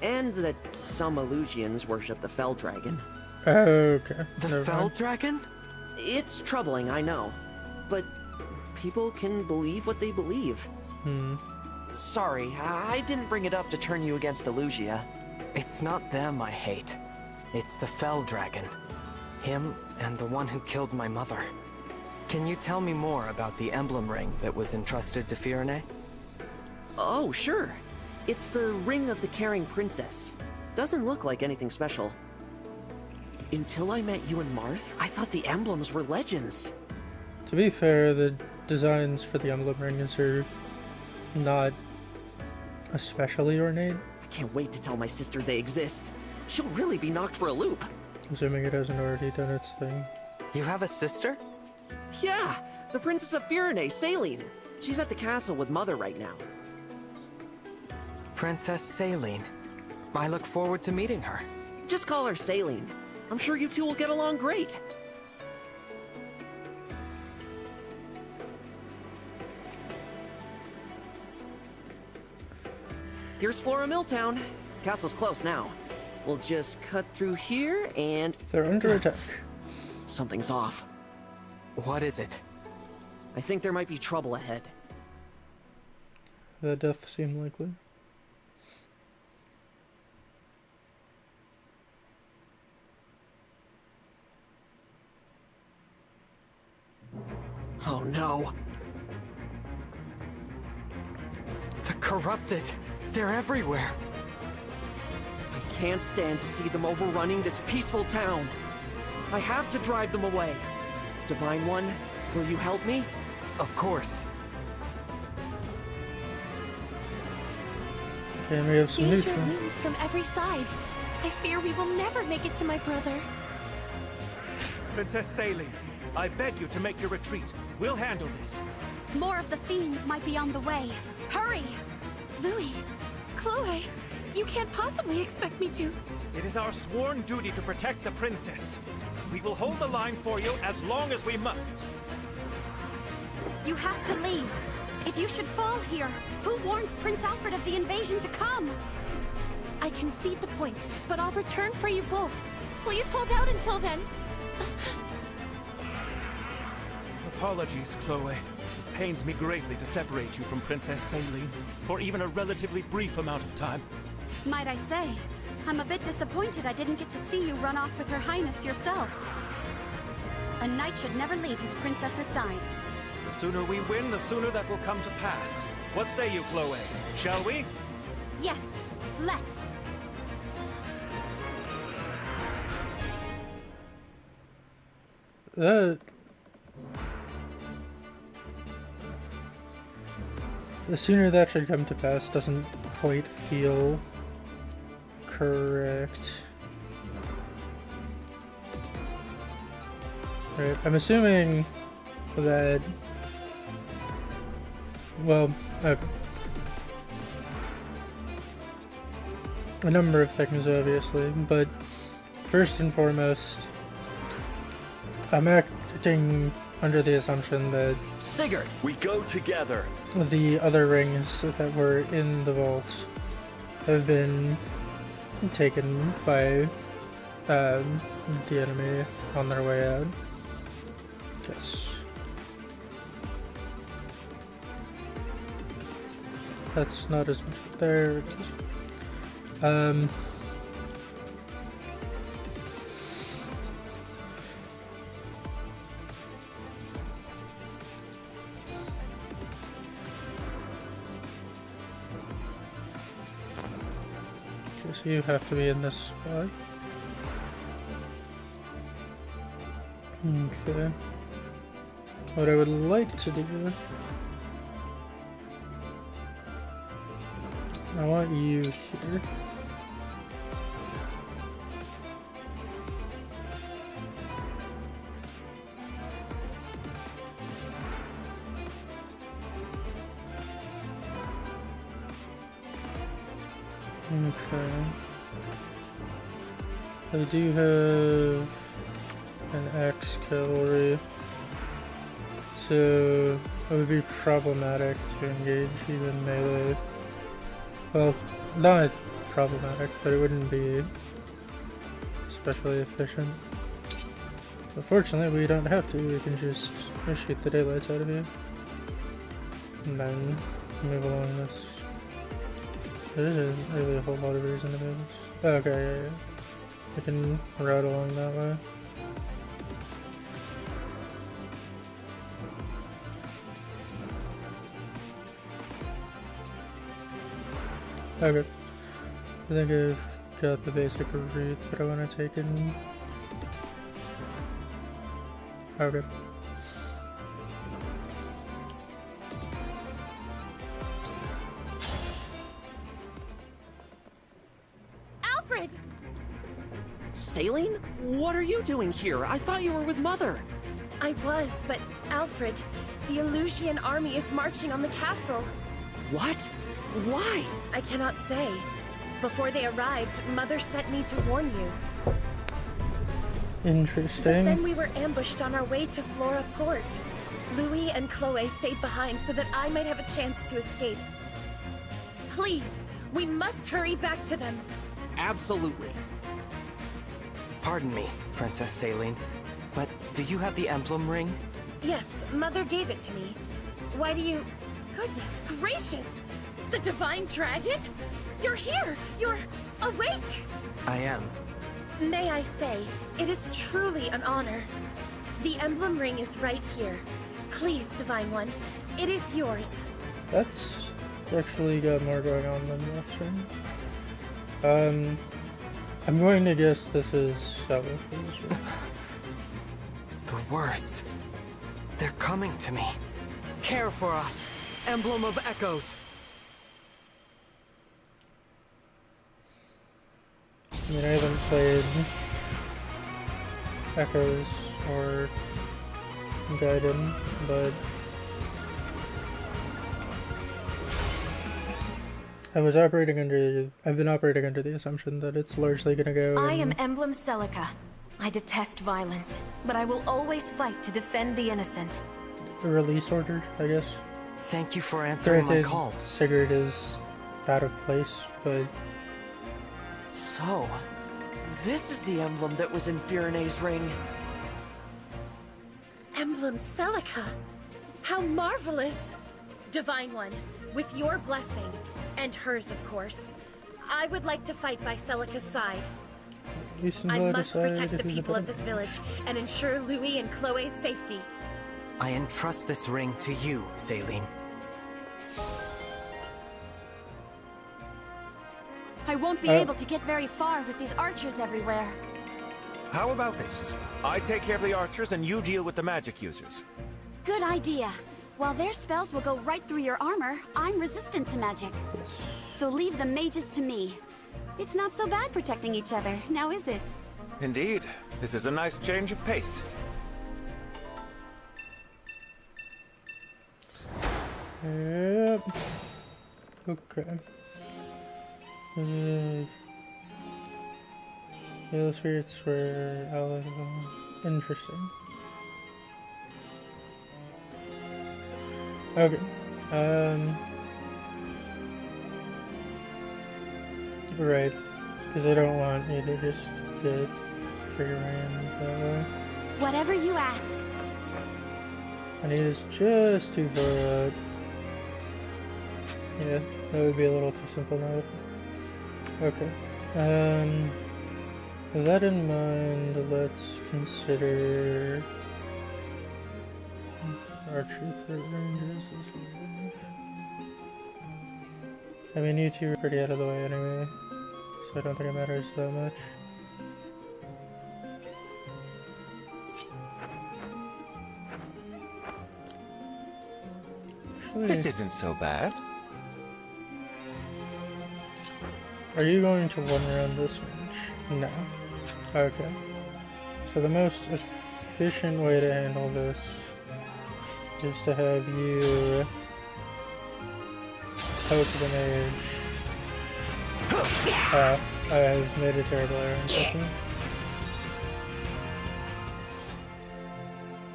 and that some Elusians worship the Fell Dragon. Okay. The never Fell mind. Dragon? It's troubling, I know. But people can believe what they believe. Sorry, I didn't bring it up to turn you against Elusia. It's not them I hate. It's the Fell Dragon. Him and the one who killed my mother. Can you tell me more about the emblem ring that was entrusted to Firene? Oh, sure. It's the Ring of the Caring Princess. Doesn't look like anything special. Until I met you and Marth, I thought the emblems were legends. To be fair, the designs for the emblem rings are not especially ornate, I can't wait to tell my sister they exist. She'll really be knocked for a loop. assuming it hasn't already done its thing. You have a sister? Yeah, the Princess of Firene, Saline. She's at the castle with Mother right now. Princess Saline. I look forward to meeting her. Just call her Saline. I'm sure you two will get along great. Here's Flora Milltown. Castle's close now. We'll just cut through here and... They're under attack. Something's off. What is it? I think there might be trouble ahead. That death seemed likely. Oh no. The corrupted. They're everywhere. I can't stand to see them overrunning this peaceful town. I have to drive them away. Divine One, will you help me? Of course. Okay, and we have some Danger neutral. looms from every side. I fear we will never make it to my brother. Princess Saline, I beg you to make your retreat. We'll handle this. More of the fiends might be on the way. Hurry! Louis, Chloe, you can't possibly expect me to. It is our sworn duty to protect the princess. We will hold the line for you as long as we must. You have to leave. If you should fall here, who warns Prince Alfred of the invasion to come? I concede the point, but I'll return for you both. Please hold out until then. Apologies, Chloe. It pains me greatly to separate you from Princess Saline for even a relatively brief amount of time. Might I say, I'm a bit disappointed I didn't get to see you run off with Her Highness yourself. A knight should never leave his princess's side. The sooner we win, the sooner that will come to pass. What say you, Chloe? Shall we? Yes, let's. The sooner that should come to pass doesn't quite feel correct. Right, I'm assuming that... Well, okay. A number of things, obviously, but first and foremost, I'm acting under the assumption that Sigurd! We go together! the other rings that were in the vault have been taken by the enemy on their way out. Yes. That's not as much. There it is. Okay, so you have to be in this spot. Okay. What I would like to do, I want you here. Okay. I do have an axe cavalry, so it would be problematic to engage even melee. Well, not problematic, but it wouldn't be especially efficient. But fortunately, we don't have to. We can just shoot the daylights out of you. And then move along this. There isn't really a whole lot of reason to do this. Oh, okay, yeah. I can route along that way. Okay. I think I've got the basic route that I want to take in. Okay. Alfred! Saline? What are you doing here? I thought you were with Mother. I was, but Alfred, the Illusian army is marching on the castle. What? Why? I cannot say. Before they arrived, Mother sent me to warn you. Interesting. Then we were ambushed on our way to Flora Port. Louis and Chloe stayed behind so that I might have a chance to escape. Please, we must hurry back to them. Absolutely. Pardon me, Princess Saline, but do you have the emblem ring? Yes, Mother gave it to me. Why do you... Goodness gracious! The Divine Dragon? You're here! You're awake! I am. May I say, it is truly an honor. The emblem ring is right here. Please, Divine One, it is yours. That's actually got more going on than this ring. I'm going to guess this is Celica's ring. The words. They're coming to me. Care for us. Emblem of Echoes. I mean, I haven't played Echoes or Gaiden, but I've been operating under the assumption that it's largely gonna go I am Emblem Celica. I detest violence, but I will always fight to defend the innocent. a release order, I guess. Thank you for answering my call. Sigurd is out of place, but... So, this is the emblem that was in Firene's ring. Emblem Celica! How marvelous! Divine One, with your blessing, and hers of course, I would like to fight by Celica's side. I must protect the people of this village and ensure Louis and Chloe's safety. I entrust this ring to you, Saline. I won't be able to get very far with these archers everywhere. How about this? I take care of the archers and you deal with the magic users. Good idea. While their spells will go right through your armor, I'm resistant to magic. So leave the mages to me. It's not so bad protecting each other, now is it? Indeed. This is a nice change of pace. Yep. Okay. Yeah, the spirits were interesting. Okay. Right. Because I don't want you to just get free reign that way. Whatever you ask. And he is just too far out. Yeah, that would be a little too simple now. Okay. With that in mind, let's consider archery for rangers as well. I mean, you two are pretty out of the way anyway, so I don't think it matters that much. Actually, This isn't so bad. are you going to one round this match? No. Okay. So the most efficient way to handle this is to have you poke the mage. I've made a terrible error in session.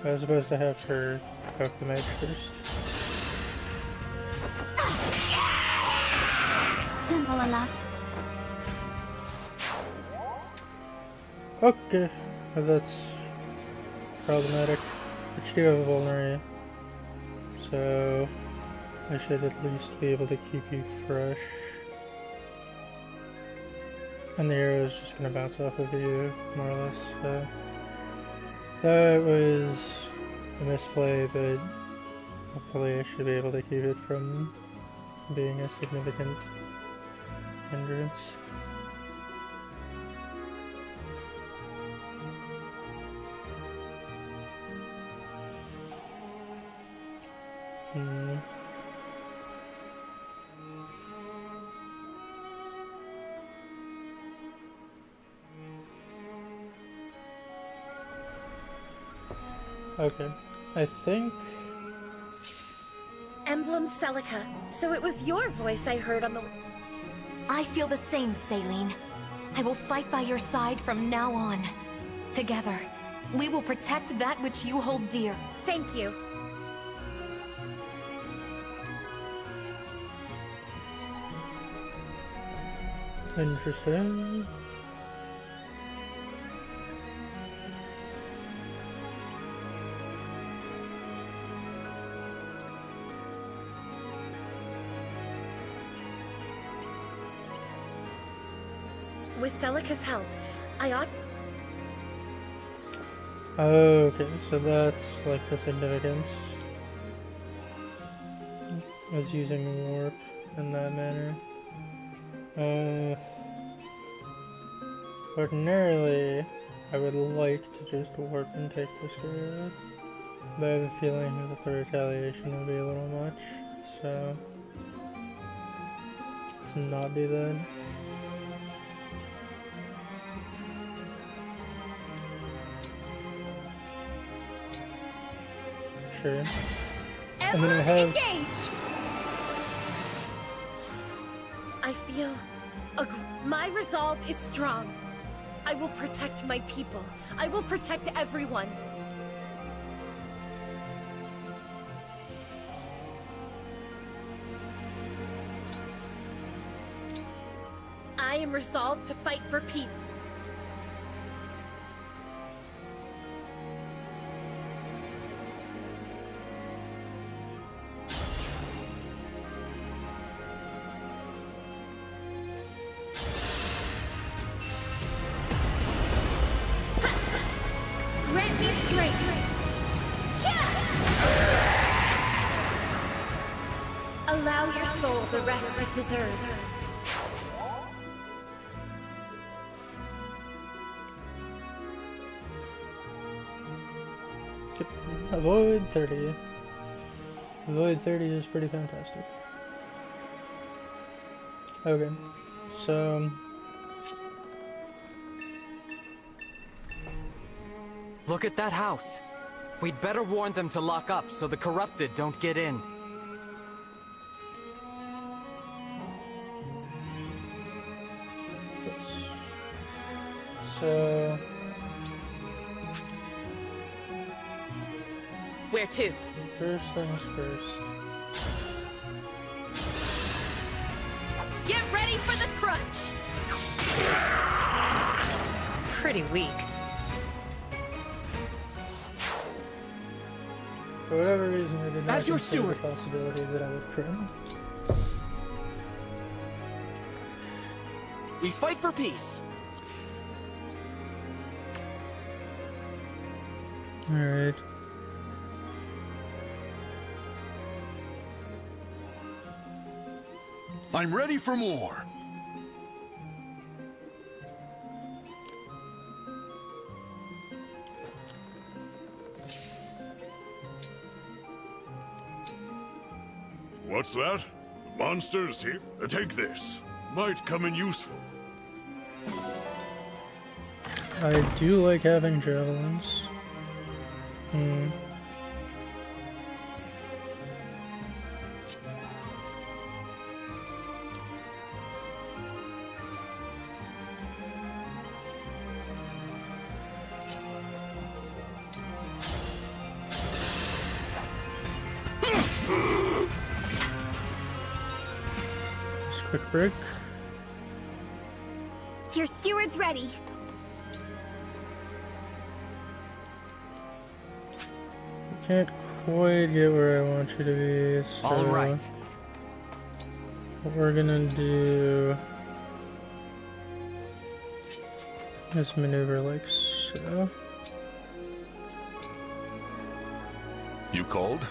I was supposed to have her poke the mage first. Simple enough. Okay, well, that's problematic. But you do have a vulnerary, so I should at least be able to keep you fresh. And the arrow is just going to bounce off of you, more or less. So that was a misplay, but hopefully I should be able to keep it from being a significant hindrance. Okay, I think... Emblem Celica. So it was your voice I heard on the... I feel the same, Saline. I will fight by your side from now on. Together, we will protect that which you hold dear. Thank you. Interesting. With Celica's help, I ought... Okay, so that's like the significance. I was using warp in that manner. Ordinarily, I would like to just warp and take this guy out, but I have a feeling that the retaliation will be a little much, so let's not do that. Sure. I'm gonna have... Engage! I feel... my resolve is strong. I will protect my people. I will protect everyone. I am resolved to fight for peace. Grant me strength. Allow your soul the rest it deserves. Avoid 30. Avoid 30 is pretty fantastic. Okay, so... Look at that house. We'd better warn them to lock up so the corrupted don't get in. So... Where to? First things first. ready for the crunch. Pretty weak. For whatever reason, I did not As your consider the steward. possibility that I would crit. We fight for peace. Alright. I'm ready for more. What's that? Monsters here? Take this. Might come in useful. I do like having javelins. Just quick break. Your steward's ready. Can't quite get where I want you to be, so All right. what we're gonna do is maneuver like so. You called?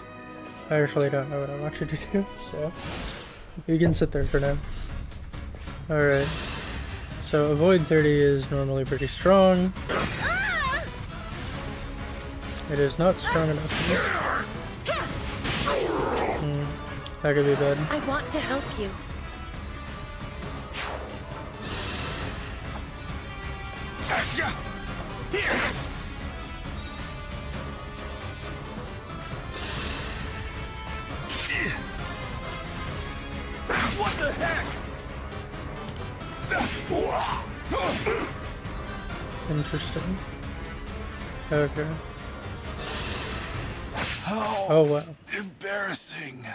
I actually don't know what I want you to do, so you can sit there for now. Alright. So avoid 30 is normally pretty strong. It is not strong enough for me. That could be bad. I want to help you. What the heck? Interesting. Okay. Oh, Oh wow. embarrassing.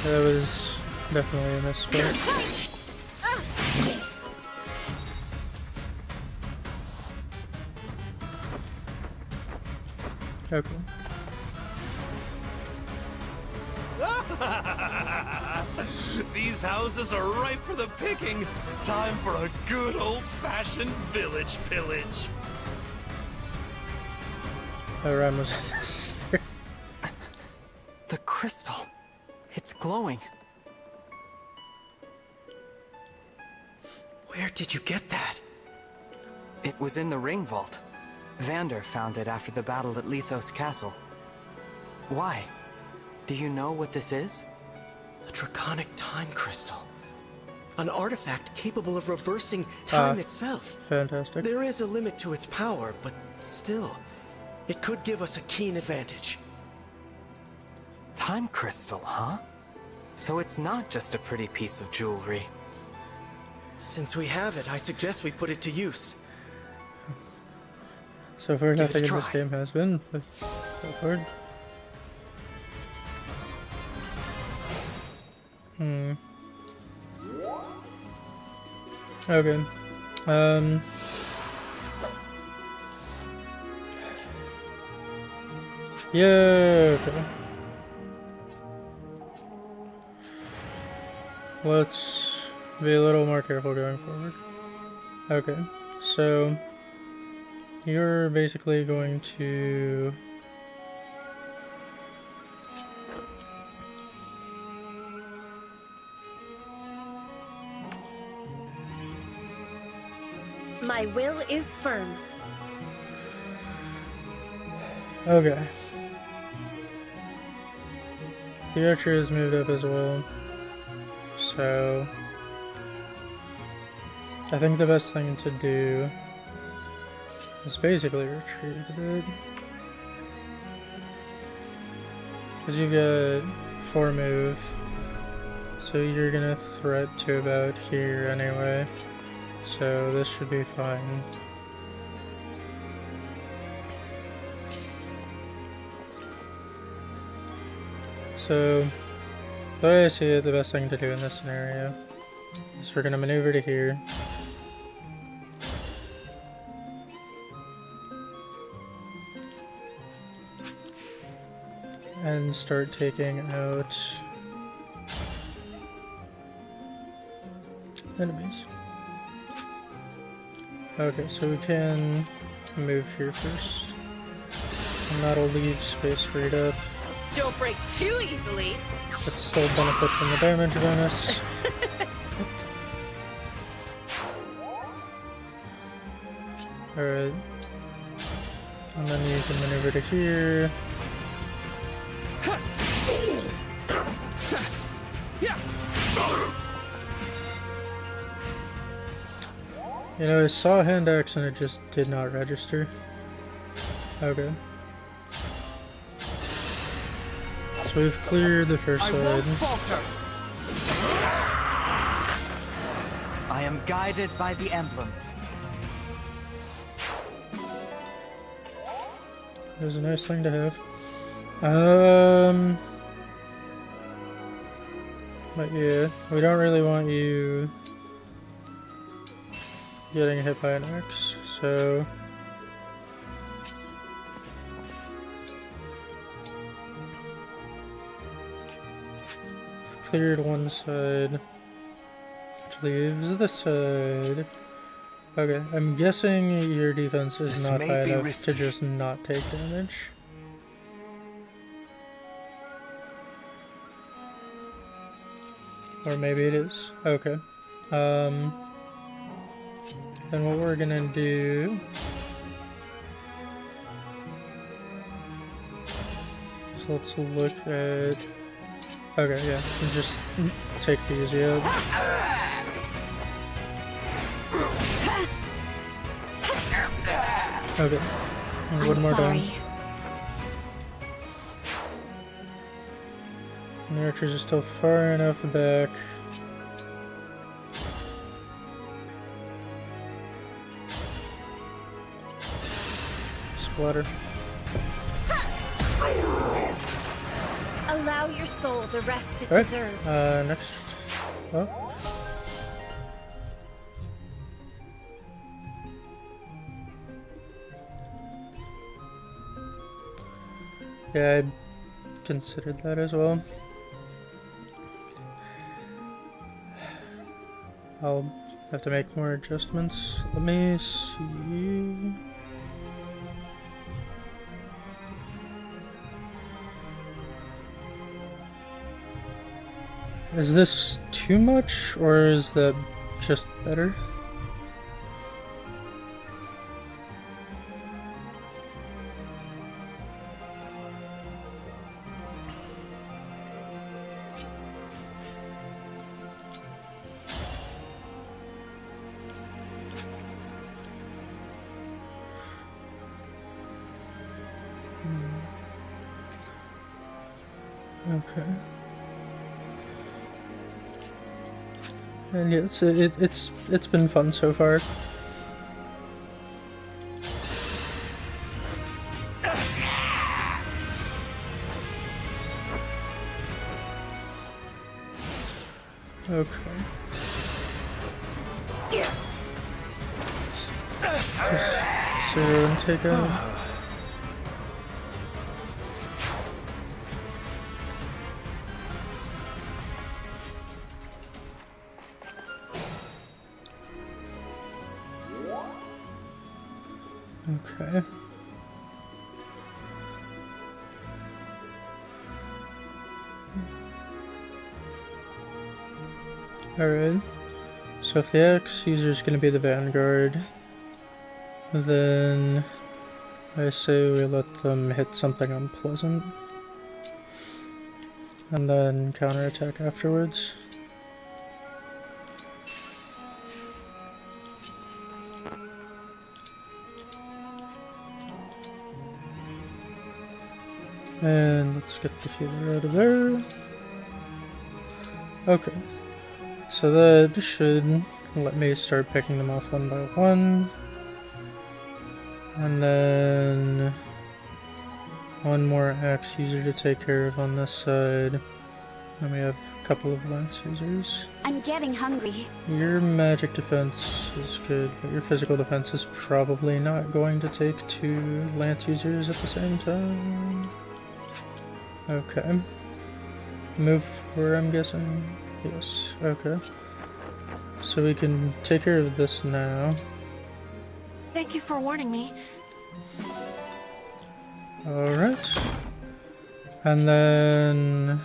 That was definitely a misspell. Okay. These houses are ripe for the picking. Time for a good old-fashioned village pillage. That rhyme was unnecessary. The crystal. It's glowing. Where did you get that? It was in the ring vault. Vander found it after the battle at Lethos Castle. Why? Do you know what this is? A draconic time crystal. An artifact capable of reversing time itself. Fantastic. There is a limit to its power, but still, it could give us a keen advantage. Time crystal, huh? So it's not just a pretty piece of jewelry. Since we have it, I suggest we put it to use. So far, Give it a nothing in this try. game has been, but go forward. Okay. Yeah, okay. Let's be a little more careful going forward. Okay, so you're basically going to My will is firm. okay. The archer is moved up as well, so I think the best thing to do is basically retreat a bit, because you've got 4 move, so you're gonna threat to about here anyway, so this should be fine. So, the way I see it, the best thing to do in this scenario is we're going to maneuver to here. And start taking out enemies. Okay, so we can move here first. And that'll leave space freed up. Don't break too easily. But still benefit from the damage bonus. Alright. And then you can maneuver to here. You know, I saw hand axe and it just did not register. Okay. So we've cleared the first side. I am guided by the emblems. It was a nice thing to have. But yeah, we don't really want you getting hit by an axe, so cleared one side, which leaves the side. Okay, I'm guessing your defense is not high enough to just not take damage. Or maybe it is. Okay. Then what we're gonna do is let's look at... Okay, yeah, just take the easy out. Okay, and one more down. And the archers are still far enough back. Splatter. Allow your soul the rest it All right, deserves. Next. Oh. Yeah, I considered that as well. I'll have to make more adjustments. Let me see. Is this too much, or is that just better? Okay. And yes, it's been fun so far. Okay. Zero and take out. Okay. Alright. So if the axe user is going to be the vanguard, then I say we let them hit something unpleasant. And then counterattack afterwards. And let's get the healer out of there. Okay. So that should let me start picking them off one by one. And then one more axe user to take care of on this side. And we have a couple of lance users. I'm getting hungry. Your magic defense is good, but your physical defense is probably not going to take 2 lance users at the same time. Okay. Move forward, I'm guessing. Yes, okay. So we can take care of this now. Thank you for warning me. Alright. And then...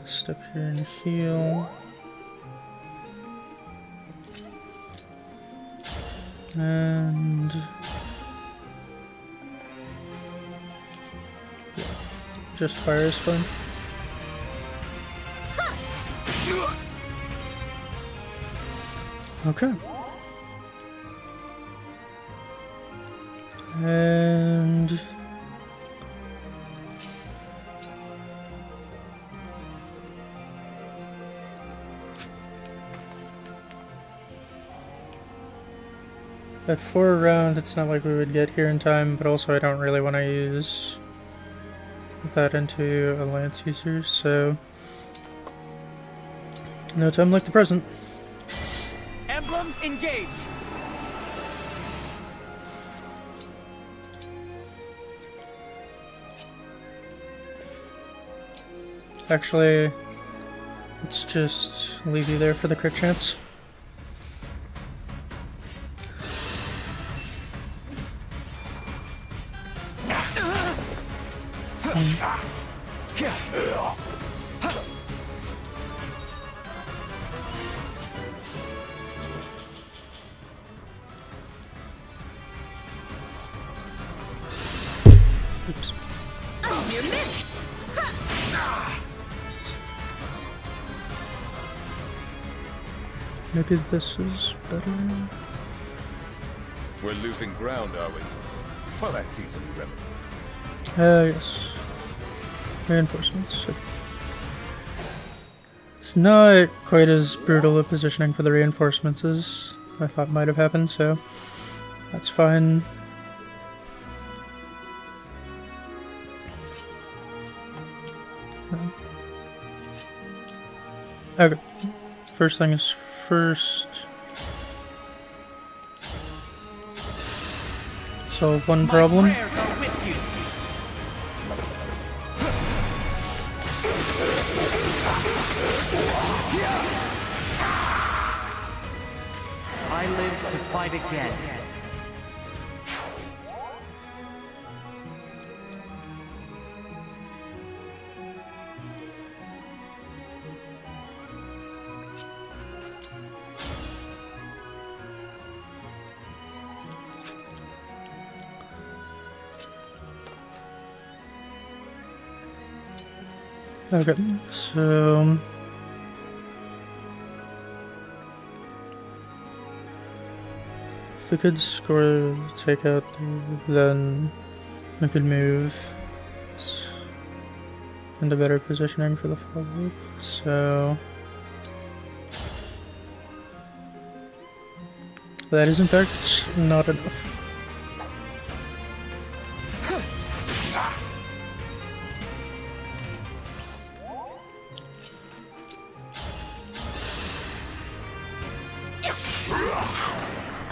step here and heal. And... just fire is fine. Okay. And... at 4 round, it's not like we would get here in time, but also I don't really want to use that into a lance user, so no time like the present. Emblem Engage! Actually, let's just leave you there for the crit chance. Oops. Your mist! Maybe this is better. We're losing ground, are we? Well, that's easily remedied. Yes. Reinforcements. It's not quite as brutal a positioning for the reinforcements as I thought might have happened, so that's fine. Okay. First thing is first. Solve one problem. I live to fight again. Okay, so if we could score takeout, then we could move into better positioning for the follow-up. So that is in fact not enough.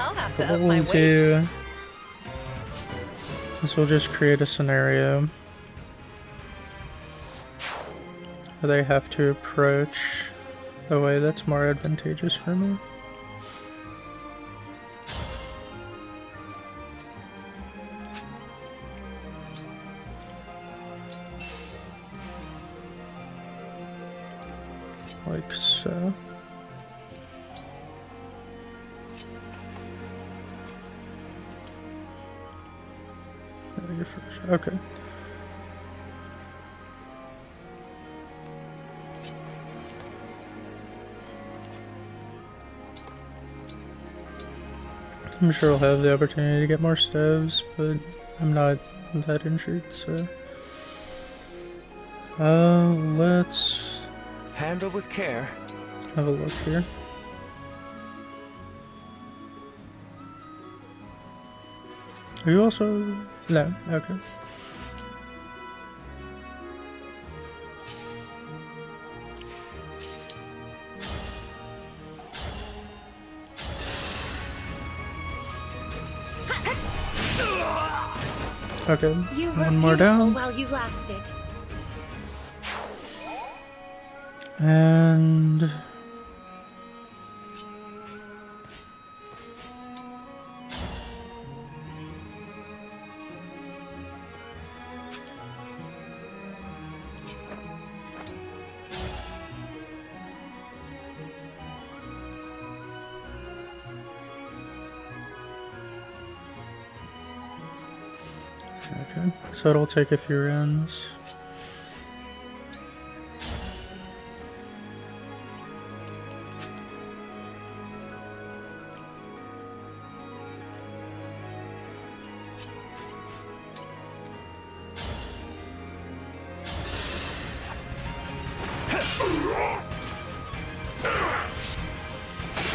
I'll have to What up we'll my do weights. is we'll just create a scenario where they have to approach the way that's more advantageous for me. Like so. Okay. I'm sure I'll have the opportunity to get more staves, but I'm not that injured, so... let's... handle with care. Have a look here. Are you also... No, okay. Okay, You were one more beautiful down. while you lasted. And... okay, so it'll take a few rounds.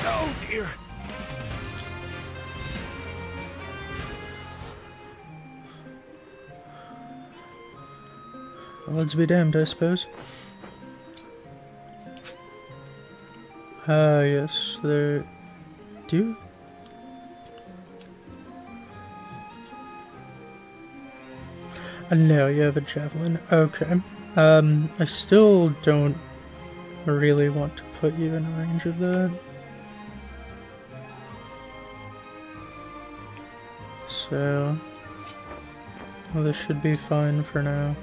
Oh dear. Well, let's be damned, I suppose. Yes, there... Do you? No, you have a javelin. Okay. I still don't really want to put you in range of that. So... Well, this should be fine for now.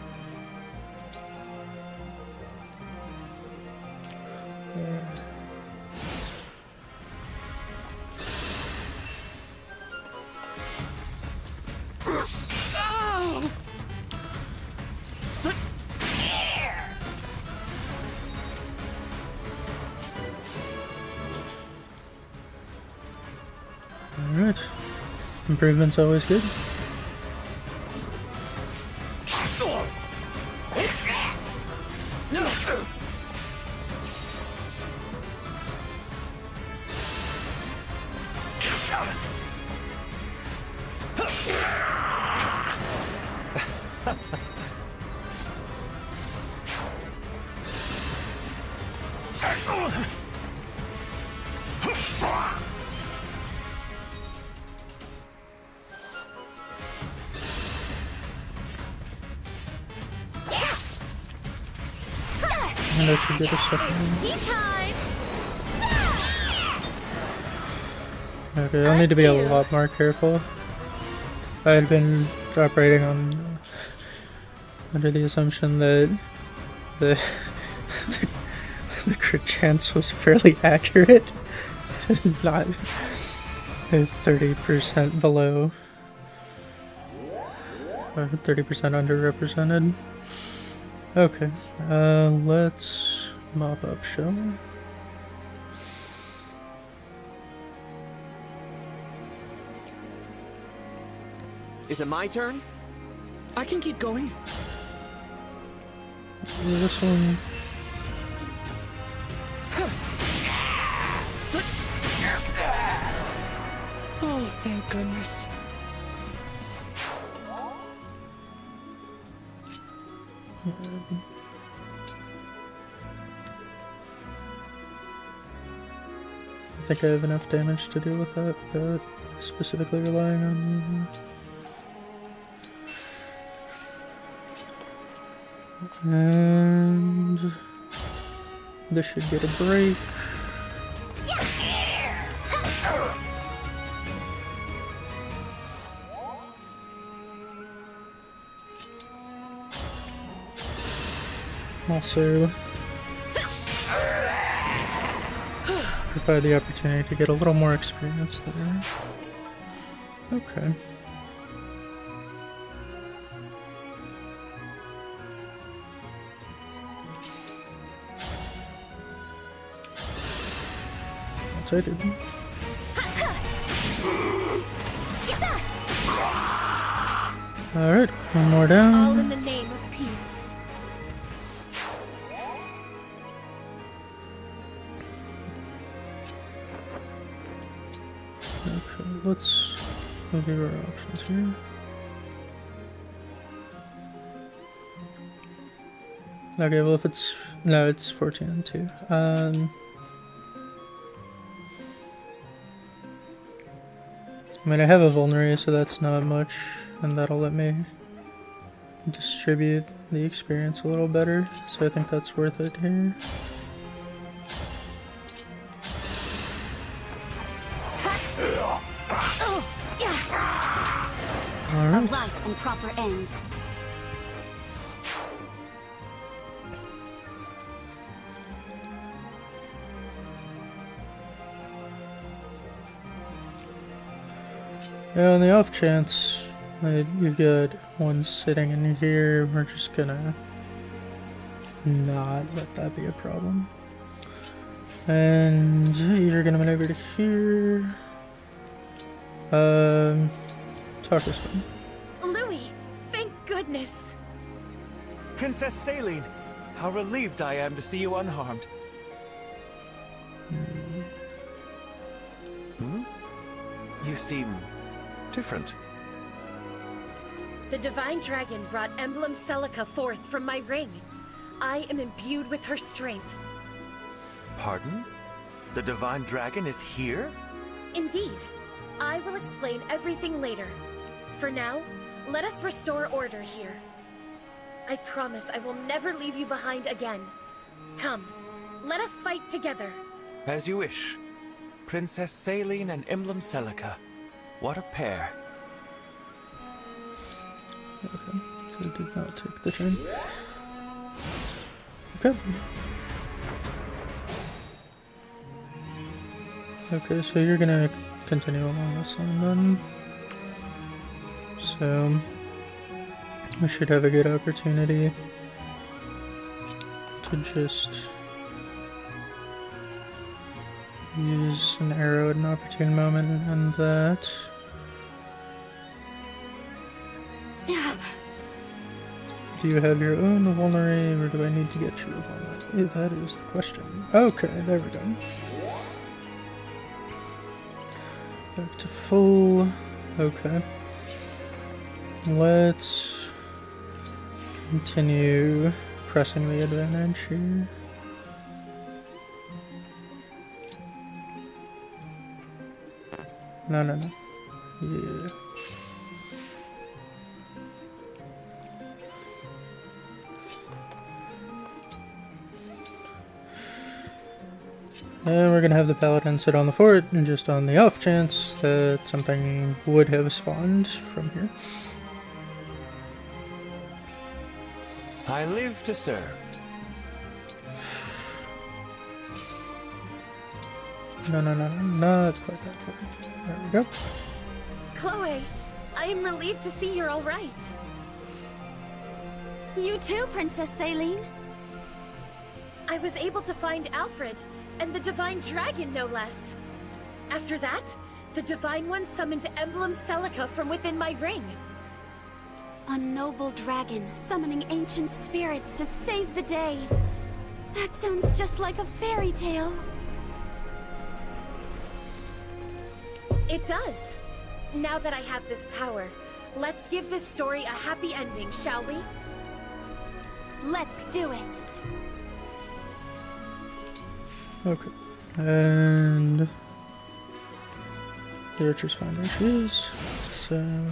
Alright. Improvement's always good. And I should get a second one. Tea time. Okay, I'll need to be a lot more careful. I had been operating on under the assumption that the the crit chance was fairly accurate, not 30% below, or 30% underrepresented. Okay, let's mop up, shall we? Is it my turn? I can keep going. This one... Oh, thank goodness. I think I have enough damage to deal with that without specifically relying on you. And this should get a break. Also provide the opportunity to get a little more experience there. Okay. I'll take it. Alright, one more down. All in the name of peace. Okay, let's We'll do our options here. Okay, well if it's... no, it's 14 and 2. I mean, I have a vulnerary, so that's not much, and that'll let me distribute the experience a little better, so I think that's worth it here. A right and proper end. Yeah, on the off chance that you've got one sitting in here, we're just gonna not let that be a problem. And you're gonna maneuver to here. Talk is fine. Louis, thank goodness. Princess Saline, how relieved I am to see you unharmed. You seem different. The Divine Dragon brought Emblem Celica forth from my ring. I am imbued with her strength. Pardon? The Divine Dragon is here? Indeed. I will explain everything later. For now, let us restore order here. I promise I will never leave you behind again. Come, let us fight together. As you wish. Princess Saline and Emblem Celica. What a pair. Okay, so I did not take the turn. Okay. Okay, so you're gonna continue along this line then. So we should have a good opportunity to just use an arrow at an opportune moment, and that. Do you have your own vulnerary, or do I need to get you a vulnerary? That is the question. Okay, there we go. Back to full. Okay. Let's continue pressing the advantage here. No. Yeah. And we're gonna have the paladin sit on the fort, and just on the off chance that something would have spawned from here. I live to serve. No, not quite that far. There we go. Chloe, I am relieved to see you're all right. You too, Princess Saline. I was able to find Alfred, and the Divine Dragon, no less. After that, the Divine One summoned Emblem Celica from within my ring. A noble dragon summoning ancient spirits to save the day. That sounds just like a fairy tale. It does. Now that I have this power, let's give this story a happy ending, shall we? Let's do it. Okay. And the archer's fine where she is. So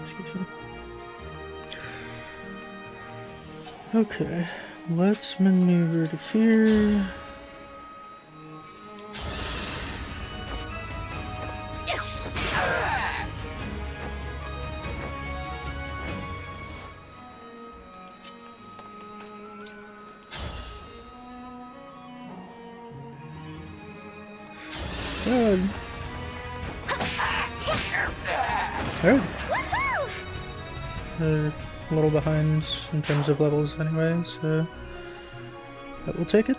excuse me. Okay, let's maneuver to here. Good. Alright. They're a little behind in terms of levels anyway, so that will take it.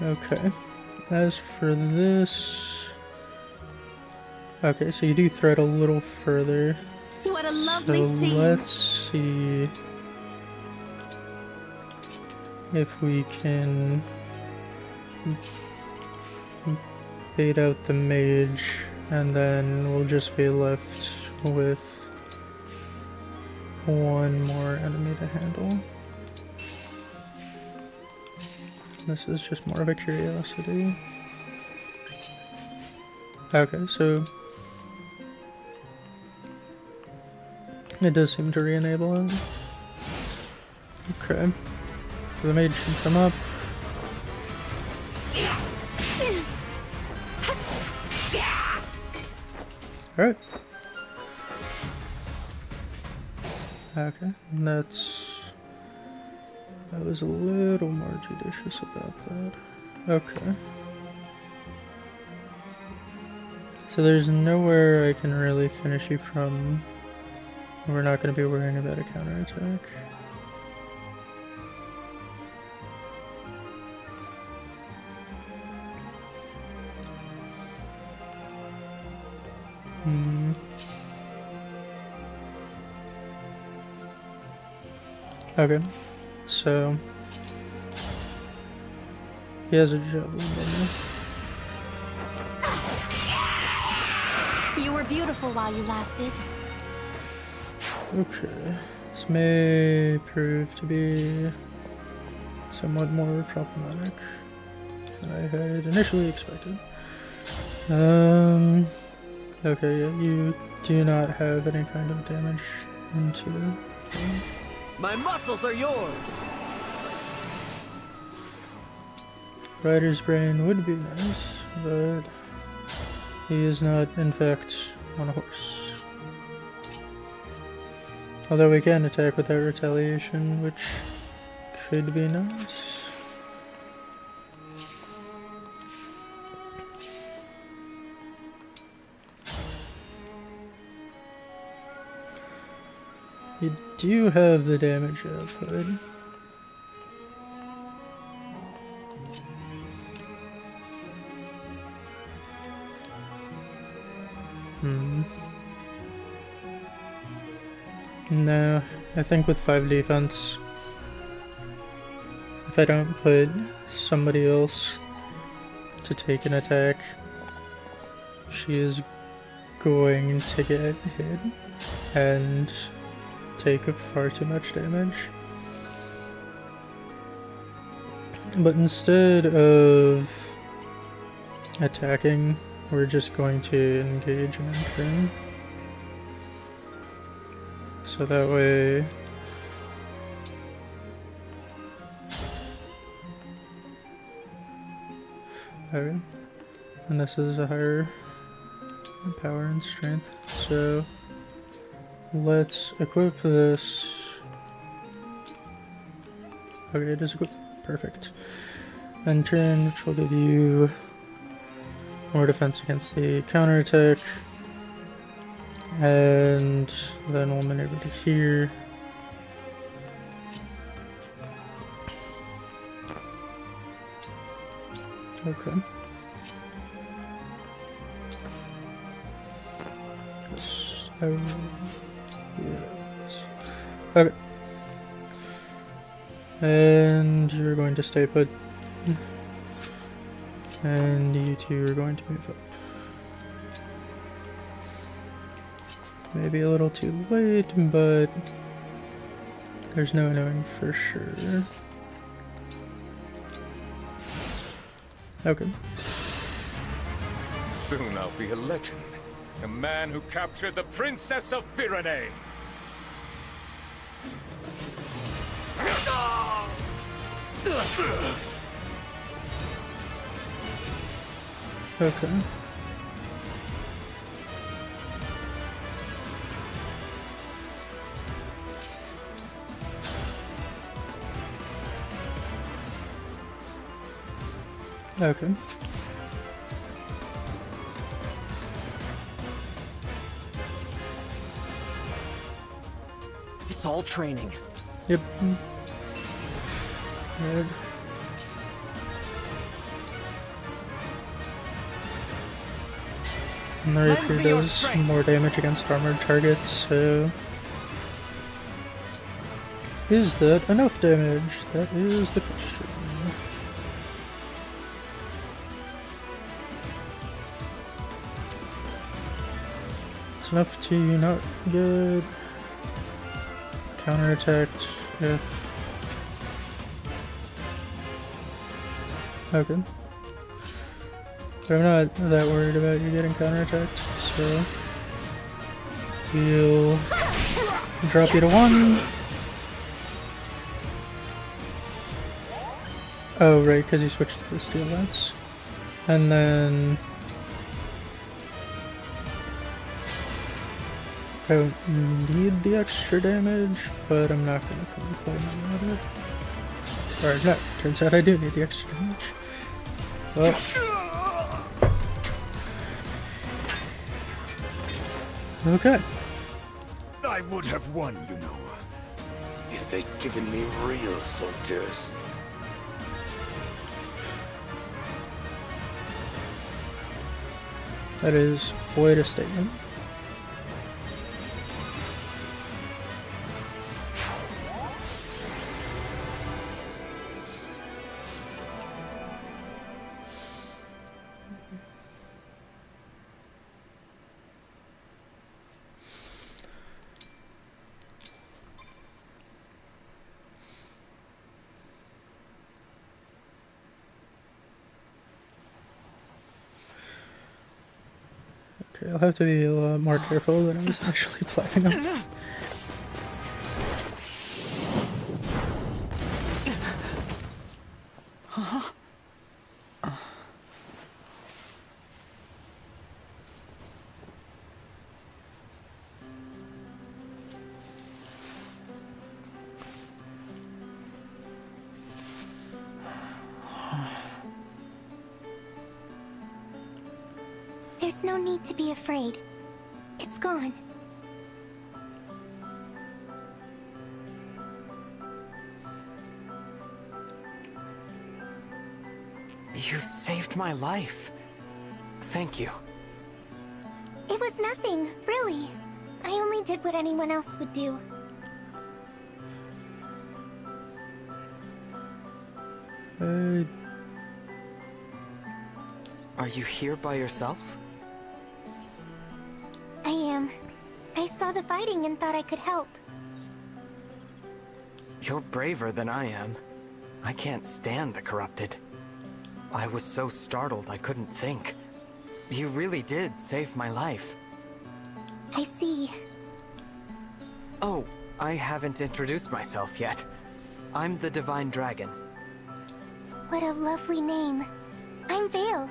Okay. As for this... Okay, so you do thread a little further. What a lovely so scene. Let's see if we can bait out the mage, and then we'll just be left with one more enemy to handle. This is just more of a curiosity. Okay, so it does seem to re-enable it. Okay, so the mage can come up. Alright. Okay, and that was a little more judicious about that. Okay. So there's nowhere I can really finish you from. We're not going to be worrying about a counterattack. Okay, so he has a javelin, doesn't he? You were beautiful while you lasted. Okay, this may prove to be somewhat more problematic than I had initially expected. Okay, yeah, you do not have any kind of damage into My muscles are yours! Rider's brain would be nice, but he is not, in fact, on a horse. Although we can attack without retaliation, which could be nice. You do have the damage output. No, I think with 5 defense, if I don't put somebody else to take an attack, she is going to get hit and take far too much damage. But instead of attacking, we're just going to engage and turn. So that way okay. And this is a higher power and strength. So let's equip this. Okay, it is equipped. Perfect. And turn, which will give you more defense against the counterattack. And then we'll maneuver to here. Okay. So, yes. Okay. And you're going to stay put. And you two are going to move up. Maybe a little too late, but there's no knowing for sure. Okay. Soon I'll be a legend. A man who captured the Princess of Firene. Okay. Okay. It's all training. Yep. Good. And the Rapier does more damage against armored targets, so Is that enough damage? That is the question. It's enough to not get counterattacked if... Okay. But I'm not that worried about you getting counterattacked, so... We'll drop you to 1. Oh, right, because you switched to the steel lance. And then... I don't need the extra damage, but I'm not going to complain about it. Or no, turns out I do need the extra damage. Well... Okay. I would have won, you know, if they'd given me real soldiers. That is quite a statement. Okay, I'll have to be a lot more careful than I was actually planning on. There's no need to be afraid. It's gone. You saved my life. Thank you. It was nothing, really. I only did what anyone else would do. Are you here by yourself? I am. I saw the fighting and thought I could help. You're braver than I am. I can't stand the corrupted. I was so startled I couldn't think. You really did save my life. I see. Oh, I haven't introduced myself yet. I'm the Divine Dragon. What a lovely name. I'm Vale.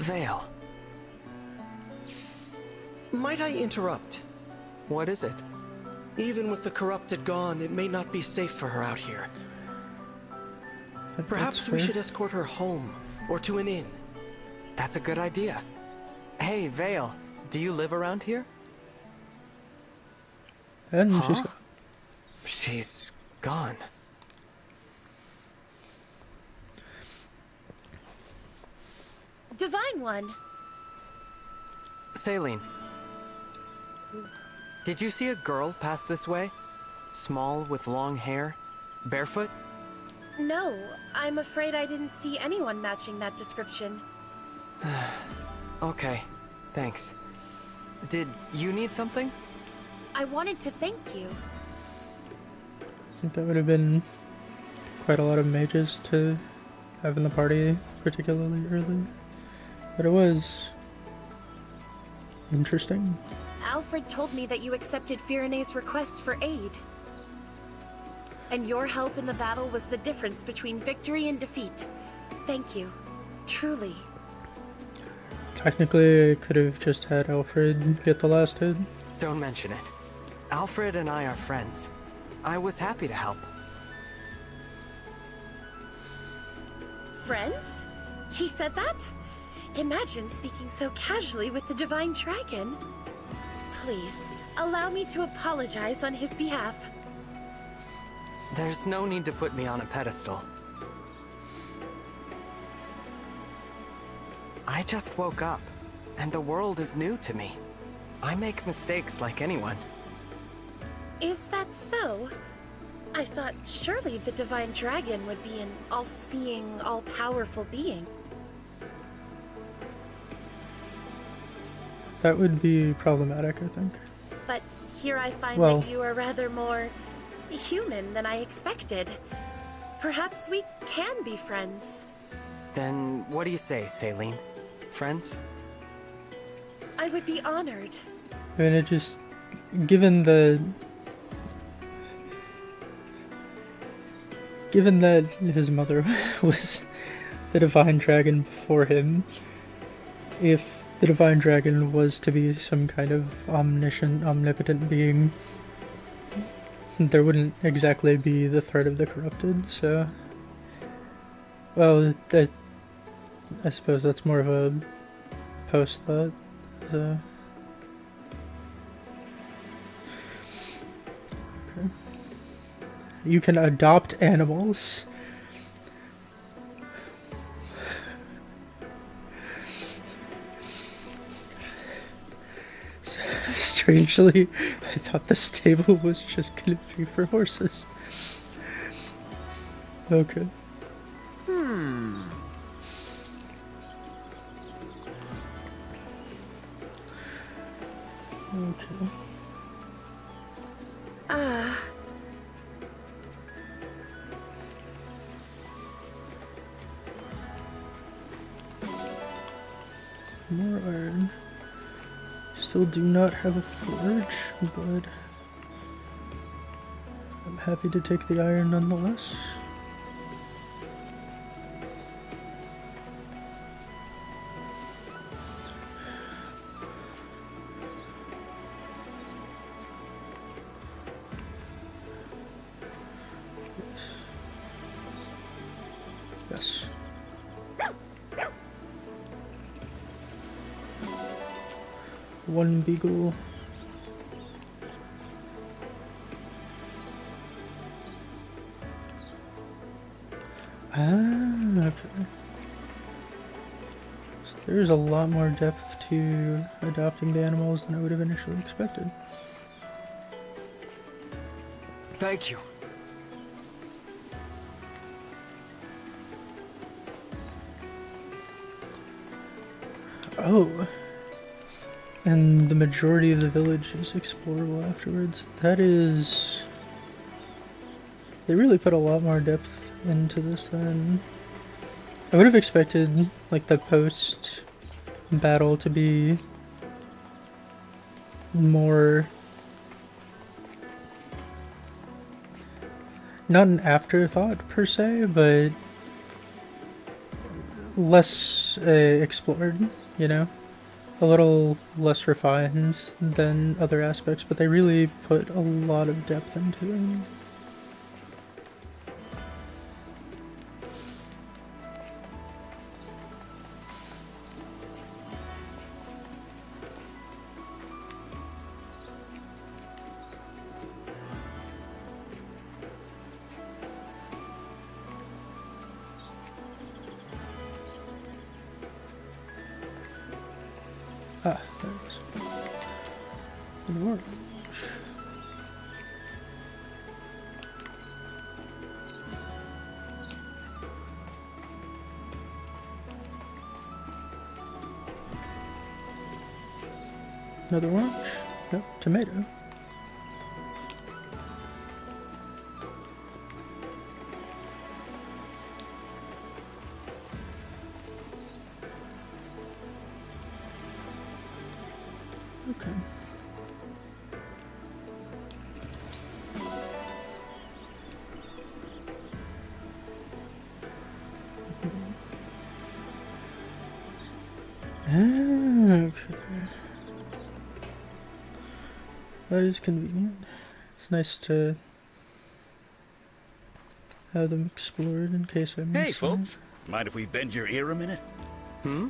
Vale. Might I interrupt? What is it? Even with the corrupted gone, it may not be safe for her out here. Perhaps we should escort her home, or to an inn. That's a good idea. Hey, Vale, do you live around here? And huh? She's gone. Divine One. Saline. Did you see a girl pass this way? Small, with long hair? Barefoot? No, I'm afraid I didn't see anyone matching that description. Okay, thanks. Did you need something? I wanted to thank you. I think that would have been quite a lot of mages to have in the party, particularly early. But it was interesting. Alfred told me that you accepted Firene's request for aid. And your help in the battle was the difference between victory and defeat. Thank you. Truly. Technically, I could have just had Alfred get the last hit. Don't mention it. Alfred and I are friends. I was happy to help. Friends? He said that? Imagine speaking so casually with the Divine Dragon. Please, allow me to apologize on his behalf. There's no need to put me on a pedestal. I just woke up, and the world is new to me. I make mistakes like anyone. Is that so? I thought surely the Divine Dragon would be an all-seeing, all-powerful being. That would be problematic, I think. But here I find Well, that you are rather more human than I expected. Perhaps we can be friends. Then what do you say, Saline? Friends? I would be honored. I mean, it just, given that his mother was the Divine Dragon before him, if the Divine Dragon was to be some kind of omniscient, omnipotent being, there wouldn't exactly be the threat of the corrupted, so... Well, I suppose that's more of a post-thought, so... Okay. You can adopt animals. Strangely, I thought this table was just gonna be for horses. Okay. Okay. More iron. Still do not have a forge, but I'm happy to take the iron nonetheless. Yes. One beagle. Okay. So there's a lot more depth to adopting the animals than I would have initially expected. Thank you. Oh. And the majority of the village is explorable afterwards. That is... They really put a lot more depth into this than... I would have expected, like, the post-battle to be more... Not an afterthought, per se, but less explored, you know? A little less refined than other aspects, but they really put a lot of depth into it. Ah, there it is. An orange. Another orange? Nope, tomato. Okay. Okay. That is convenient. It's nice to have them explored in case I miss Hey, folks. them. Mind if we bend your ear a minute? Hmm?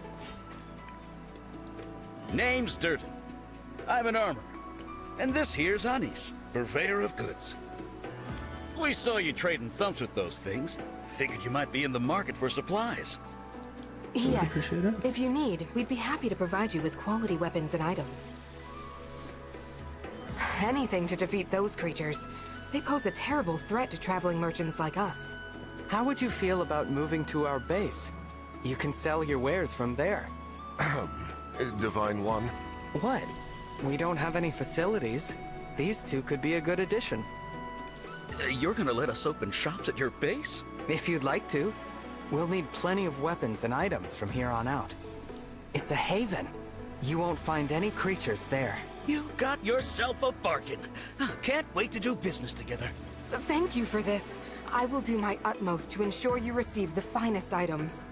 Name's Durden. I'm an armorer. And this here's Anis, purveyor of goods. We saw you trading thumps with those things. Figured you might be in the market for supplies. Yes. Appreciate it. If you need, we'd be happy to provide you with quality weapons and items. Anything to defeat those creatures. They pose a terrible threat to traveling merchants like us. How would you feel about moving to our base? You can sell your wares from there. Divine One? What? We don't have any facilities. These two could be a good addition. You're gonna let us open shops at your base? If you'd like to. We'll need plenty of weapons and items from here on out. It's a haven. You won't find any creatures there. You got yourself a bargain. Can't wait to do business together. Thank you for this. I will do my utmost to ensure you receive the finest items.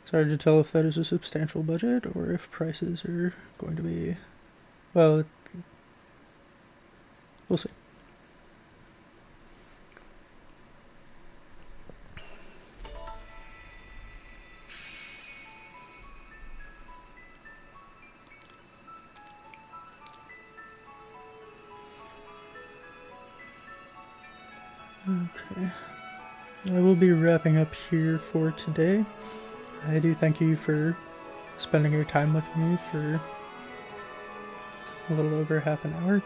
It's hard to tell if that is a substantial budget or if prices are going to be, well, we'll see. Okay, I will be wrapping up here for today. I do thank you for spending your time with me for a little over half an hour.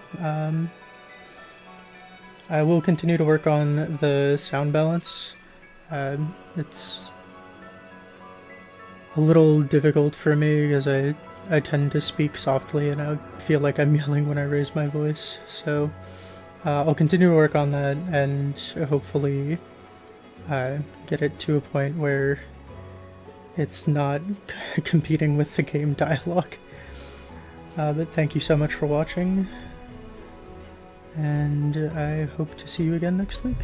I will continue to work on the sound balance. It's a little difficult for me because I tend to speak softly and I feel like I'm yelling when I raise my voice, so I'll continue to work on that and hopefully get it to a point where it's not competing with the game dialogue. But thank you so much for watching, and I hope to see you again next week.